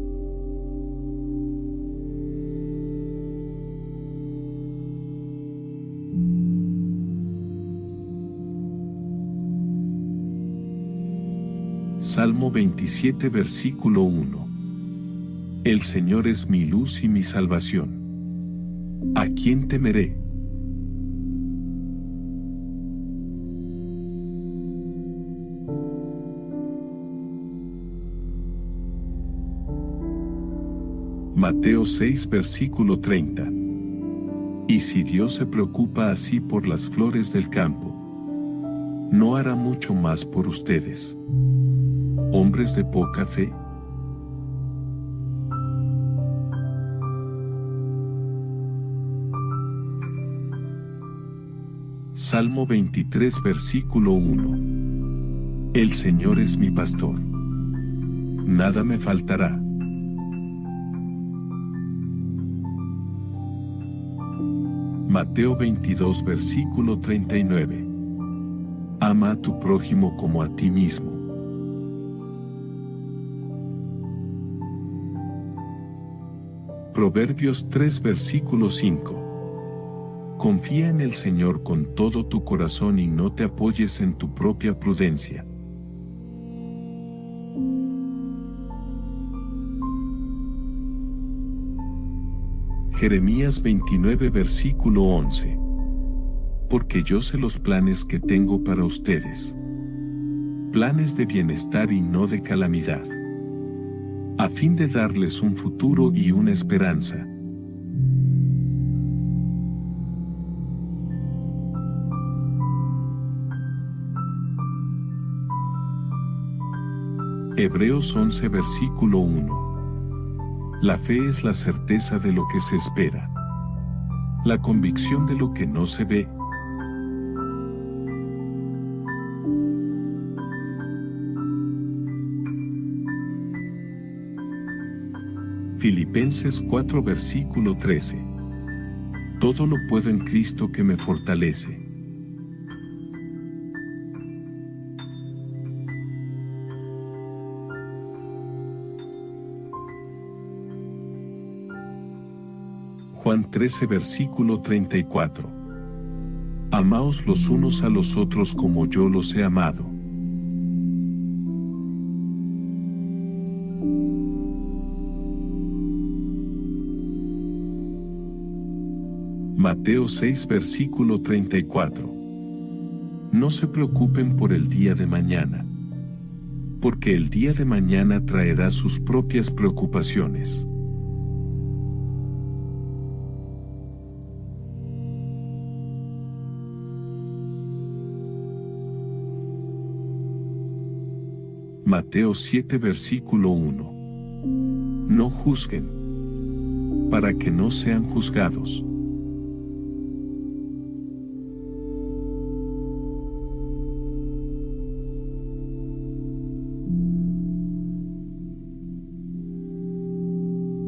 Salmo 27 versículo 1. El Señor es mi luz y mi salvación. ¿A quién temeré? Mateo 6 versículo 30. Y si Dios se preocupa así por las flores del campo, ¿no hará mucho más por ustedes, hombres de poca fe? Salmo 23 versículo 1. El Señor es mi pastor, nada me faltará. Mateo 22 versículo 39. Ama a tu prójimo como a ti mismo. Proverbios 3 versículo 5. Confía en el Señor con todo tu corazón y no te apoyes en tu propia prudencia. Jeremías 29 versículo 11. Porque yo sé los planes que tengo para ustedes. Planes de bienestar y no de calamidad. A fin de darles un futuro y una esperanza. Hebreos 11 versículo 1. La fe es la certeza de lo que se espera. La convicción de lo que no se ve. Filipenses 4 versículo 13. Todo lo puedo en Cristo que me fortalece. Juan 13 versículo 34. Amaos los unos a los otros como yo los he amado. Mateo 6 versículo 34. No se preocupen por el día de mañana, porque el día de mañana traerá sus propias preocupaciones. Mateo 7 versículo 1. No juzguen, para que no sean juzgados.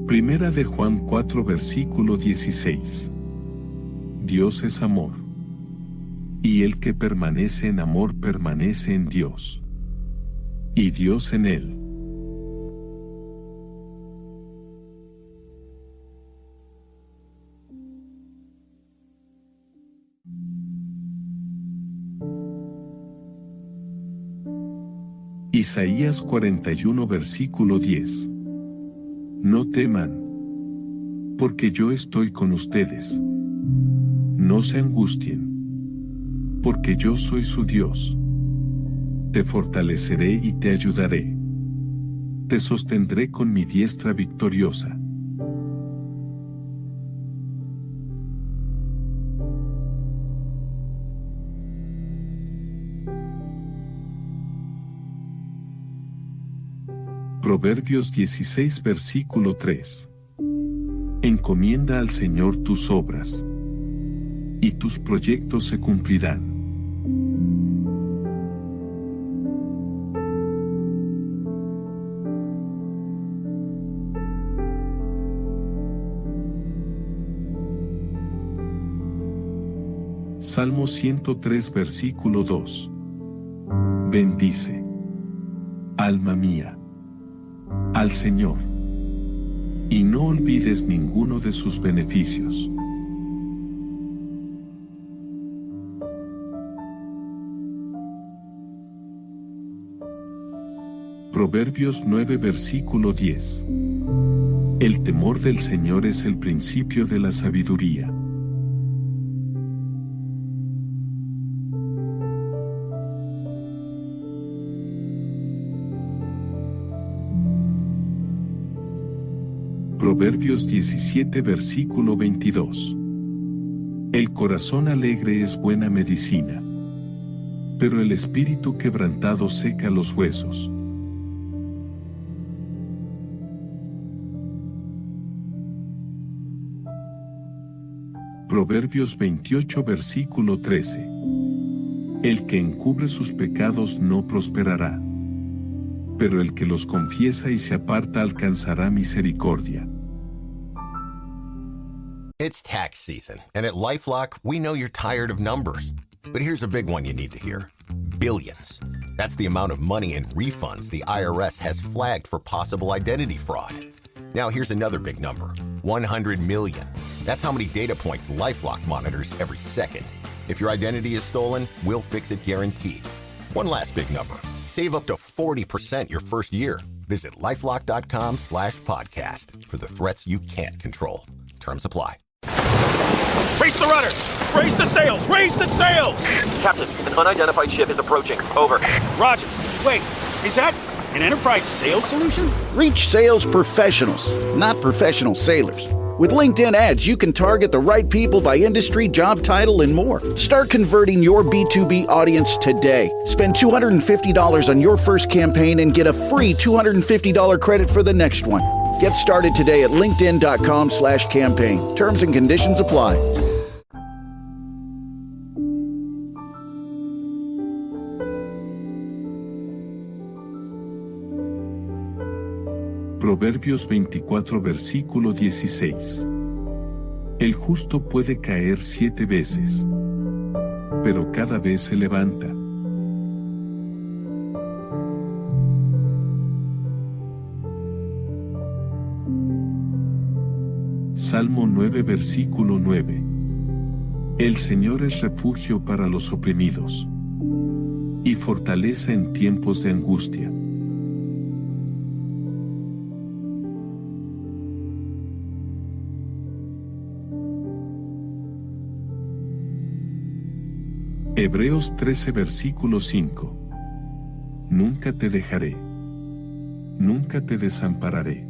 Primera de Juan 4 versículo 16. Dios es amor. Y el que permanece en amor permanece en Dios. Y Dios en él. Isaías 41 versículo 10. No teman, porque yo estoy con ustedes. No se angustien, porque yo soy su Dios. Te fortaleceré y te ayudaré. Te sostendré con mi diestra victoriosa. Proverbios 16 versículo 3. Encomienda al Señor tus obras, y tus proyectos se cumplirán. Salmo 103 versículo 2. Bendice, alma mía, al Señor, y no olvides ninguno de sus beneficios. Proverbios 9 versículo 10. El temor del Señor es el principio de la sabiduría. Proverbios 17 versículo 22. El corazón alegre es buena medicina, pero el espíritu quebrantado seca los huesos. Proverbios 28 versículo 13. El que encubre sus pecados no prosperará, pero el que los confiesa y se aparta alcanzará misericordia. It's tax season, and at LifeLock, we know you're tired of numbers. But here's a big one you need to hear. Billions. That's the amount of money in refunds the IRS has flagged for possible identity fraud. Now here's another big number. 100 million. That's how many data points LifeLock monitors every second. If your identity is stolen, we'll fix it guaranteed. One last big number. Save up to 40% your first year. Visit LifeLock.com/podcast for the threats you can't control. Terms apply. Raise the rudders! Raise the sails! Raise the sails! Captain, an unidentified ship is approaching. Over. Roger. Wait, is that an Enterprise sales solution? Reach sales professionals, not professional sailors. With LinkedIn ads, you can target the right people by industry, job title, and more. Start converting your B2B audience today. Spend $250 on your first campaign and get a free $250 credit for the next one. Get started today at linkedin.com/campaign. Terms and conditions apply. Proverbios 24 versículo 16. El justo puede caer 7 veces, pero cada vez se levanta. Salmo 9 versículo 9. El Señor es refugio para los oprimidos y fortaleza en tiempos de angustia. Hebreos 13 versículo 5. Nunca te dejaré, nunca te desampararé.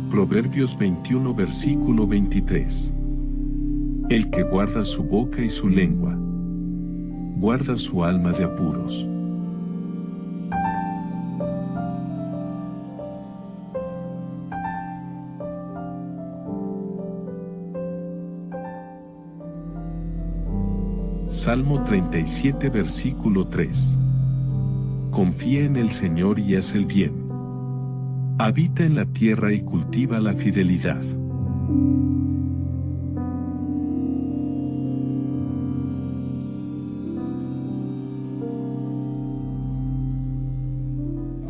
Proverbios 21 versículo 23. El que guarda su boca y su lengua, guarda su alma de apuros. Salmo 37 versículo 3. Confía en el Señor y haz el bien. Habita en la tierra y cultiva la fidelidad.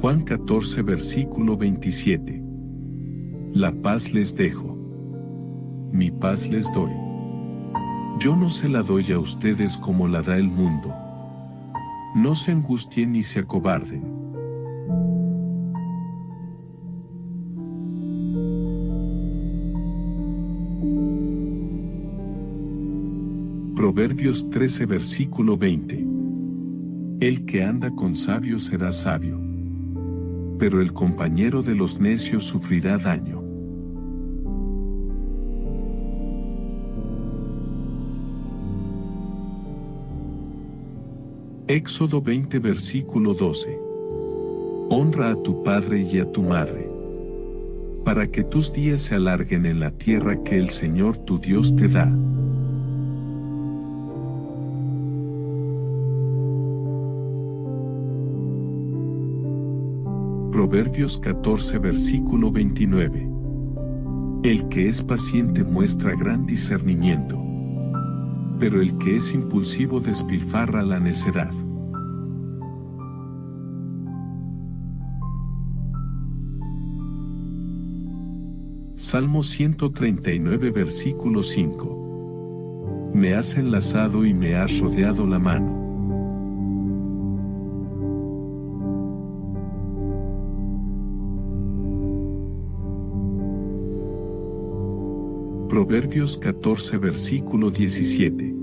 Juan 14 versículo 27. La paz les dejo, mi paz les doy. Yo no se la doy a ustedes como la da el mundo. No se angustien ni se acobarden. Proverbios 13 versículo 20. El que anda con sabios será sabio, pero el compañero de los necios sufrirá daño. Éxodo 20 versículo 12. Honra a tu padre y a tu madre, para que tus días se alarguen en la tierra que el Señor tu Dios te da. Proverbios 14 versículo 29. El que es paciente muestra gran discernimiento, pero el que es impulsivo despilfarra la necedad. Salmo 139 versículo 5. Me has enlazado y me has rodeado la mano. Proverbios 14 versículo 17.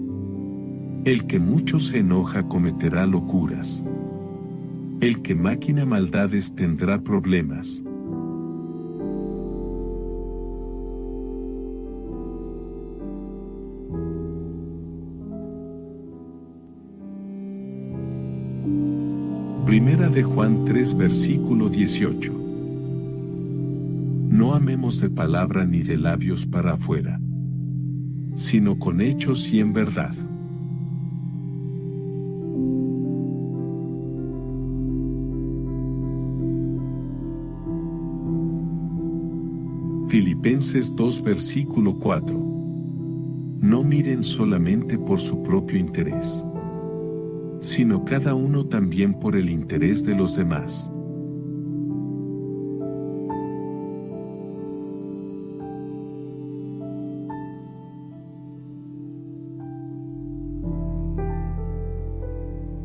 El que mucho se enoja cometerá locuras. El que maquina maldades tendrá problemas. Primera de Juan 3 versículo 18. No amemos de palabra ni de labios para afuera, sino con hechos y en verdad. Filipenses 2 versículo 4. No miren solamente por su propio interés. sino cada uno también por el interés de los demás.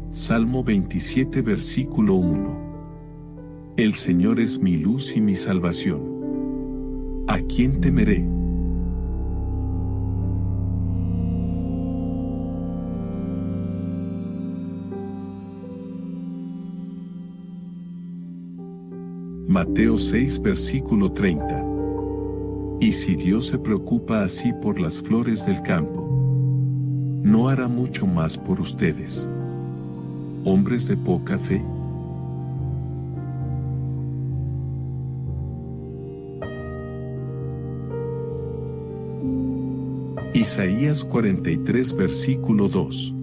Salmo 27, versículo 1. El Señor es mi luz y mi salvación. ¿A quién temeré? Mateo 6, versículo 30. Y si Dios se preocupa así por las flores del campo, ¿no hará mucho más por ustedes, hombres de poca fe? Isaías 43, versículo 2.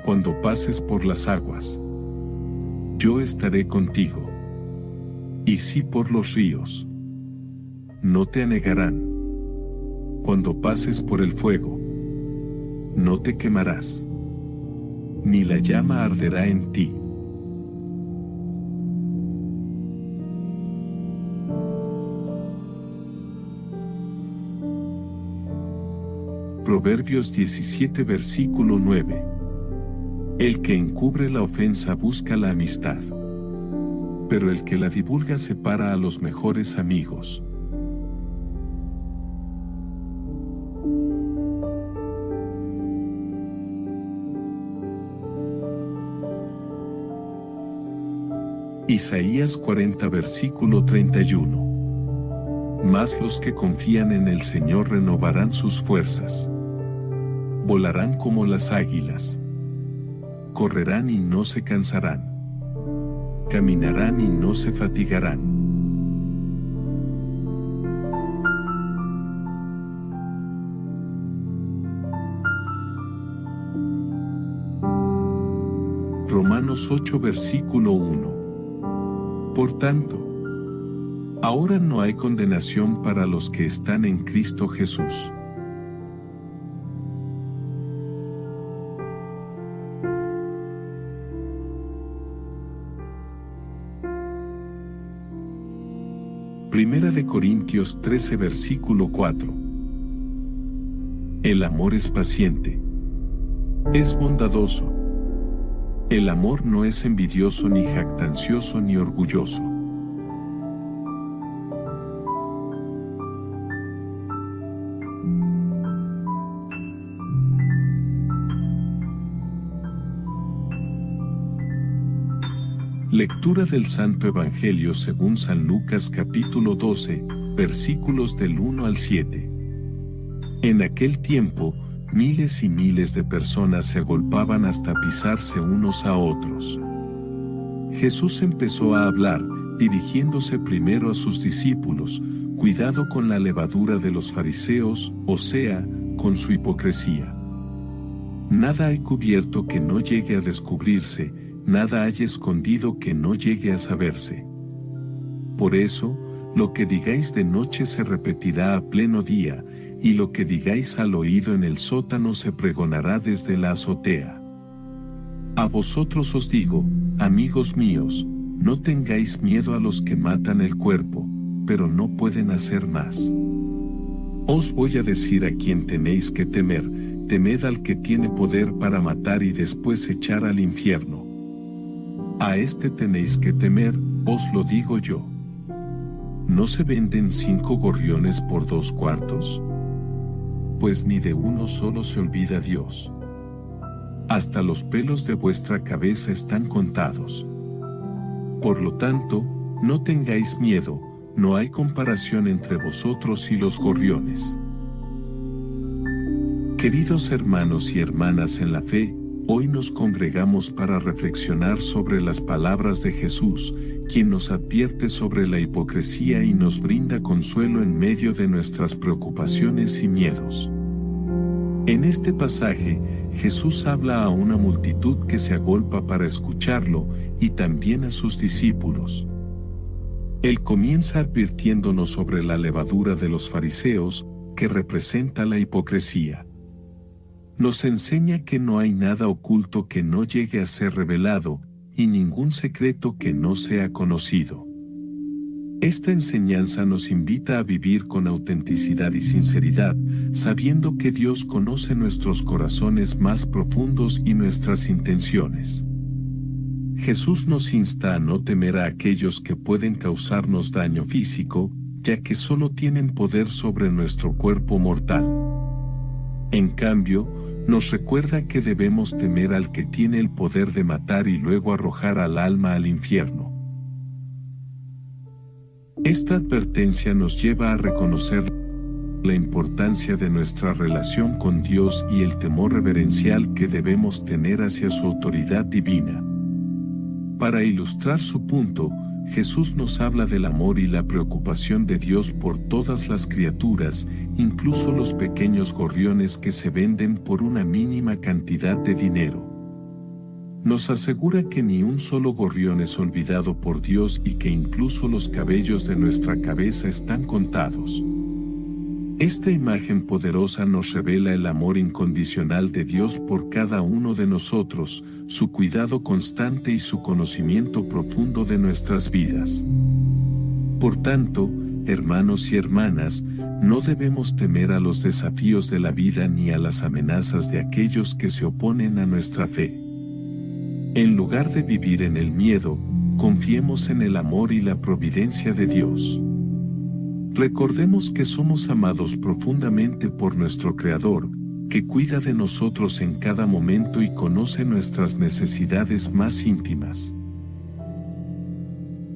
Cuando pases por las aguas, yo estaré contigo. Y si por los ríos, no te anegarán. Cuando pases por el fuego, no te quemarás, ni la llama arderá en ti. Proverbios 17, versículo 9. El que encubre la ofensa busca la amistad, pero el que la divulga separa a los mejores amigos. Isaías 40, versículo 31. Mas los que confían en el Señor renovarán sus fuerzas. Volarán como las águilas. Correrán y no se cansarán. Caminarán y no se fatigarán. Romanos 8, versículo 1. Por tanto, ahora no hay condenación para los que están en Cristo Jesús. Primera de Corintios 13, versículo 4. El amor es paciente, es bondadoso. El amor no es envidioso, ni jactancioso, ni orgulloso. Lectura del Santo Evangelio según San Lucas capítulo 12, versículos del 1 al 7. En aquel tiempo, miles y miles de personas se agolpaban hasta pisarse unos a otros. Jesús empezó a hablar, dirigiéndose primero a sus discípulos: cuidado con la levadura de los fariseos, o sea, con su hipocresía. Nada hay cubierto que no llegue a descubrirse, nada hay escondido que no llegue a saberse. Por eso, lo que digáis de noche se repetirá a pleno día, y lo que digáis al oído en el sótano se pregonará desde la azotea. A vosotros os digo, amigos míos, no tengáis miedo a los que matan el cuerpo, pero no pueden hacer más. Os voy a decir a quién tenéis que temer: temed al que tiene poder para matar y después echar al infierno. A este tenéis que temer, os lo digo yo. ¿No se venden 5 gorriones por 2 cuartos? Pues ni de uno solo se olvida Dios. Hasta los pelos de vuestra cabeza están contados. Por lo tanto, no tengáis miedo, no hay comparación entre vosotros y los gorriones. Queridos hermanos y hermanas en la fe, hoy nos congregamos para reflexionar sobre las palabras de Jesús, quien nos advierte sobre la hipocresía y nos brinda consuelo en medio de nuestras preocupaciones y miedos. En este pasaje, Jesús habla a una multitud que se agolpa para escucharlo, y también a sus discípulos. Él comienza advirtiéndonos sobre la levadura de los fariseos, que representa la hipocresía. Nos enseña que no hay nada oculto que no llegue a ser revelado, y ningún secreto que no sea conocido. Esta enseñanza nos invita a vivir con autenticidad y sinceridad, sabiendo que Dios conoce nuestros corazones más profundos y nuestras intenciones. Jesús nos insta a no temer a aquellos que pueden causarnos daño físico, ya que solo tienen poder sobre nuestro cuerpo mortal. En cambio, nos recuerda que debemos temer al que tiene el poder de matar y luego arrojar al alma al infierno. Esta advertencia nos lleva a reconocer la importancia de nuestra relación con Dios y el temor reverencial que debemos tener hacia su autoridad divina. Para ilustrar su punto, Jesús nos habla del amor y la preocupación de Dios por todas las criaturas, incluso los pequeños gorriones que se venden por una mínima cantidad de dinero. Nos asegura que ni un solo gorrión es olvidado por Dios y que incluso los cabellos de nuestra cabeza están contados. Esta imagen poderosa nos revela el amor incondicional de Dios por cada uno de nosotros, su cuidado constante y su conocimiento profundo de nuestras vidas. Por tanto, hermanos y hermanas, no debemos temer a los desafíos de la vida ni a las amenazas de aquellos que se oponen a nuestra fe. En lugar de vivir en el miedo, confiemos en el amor y la providencia de Dios. Recordemos que somos amados profundamente por nuestro Creador, que cuida de nosotros en cada momento y conoce nuestras necesidades más íntimas.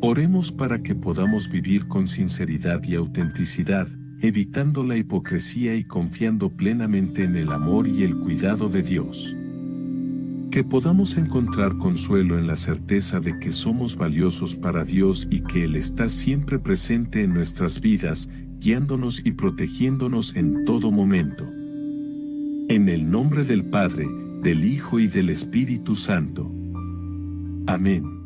Oremos para que podamos vivir con sinceridad y autenticidad, evitando la hipocresía y confiando plenamente en el amor y el cuidado de Dios. Que podamos encontrar consuelo en la certeza de que somos valiosos para Dios y que Él está siempre presente en nuestras vidas, guiándonos y protegiéndonos en todo momento. En el nombre del Padre, del Hijo y del Espíritu Santo. Amén.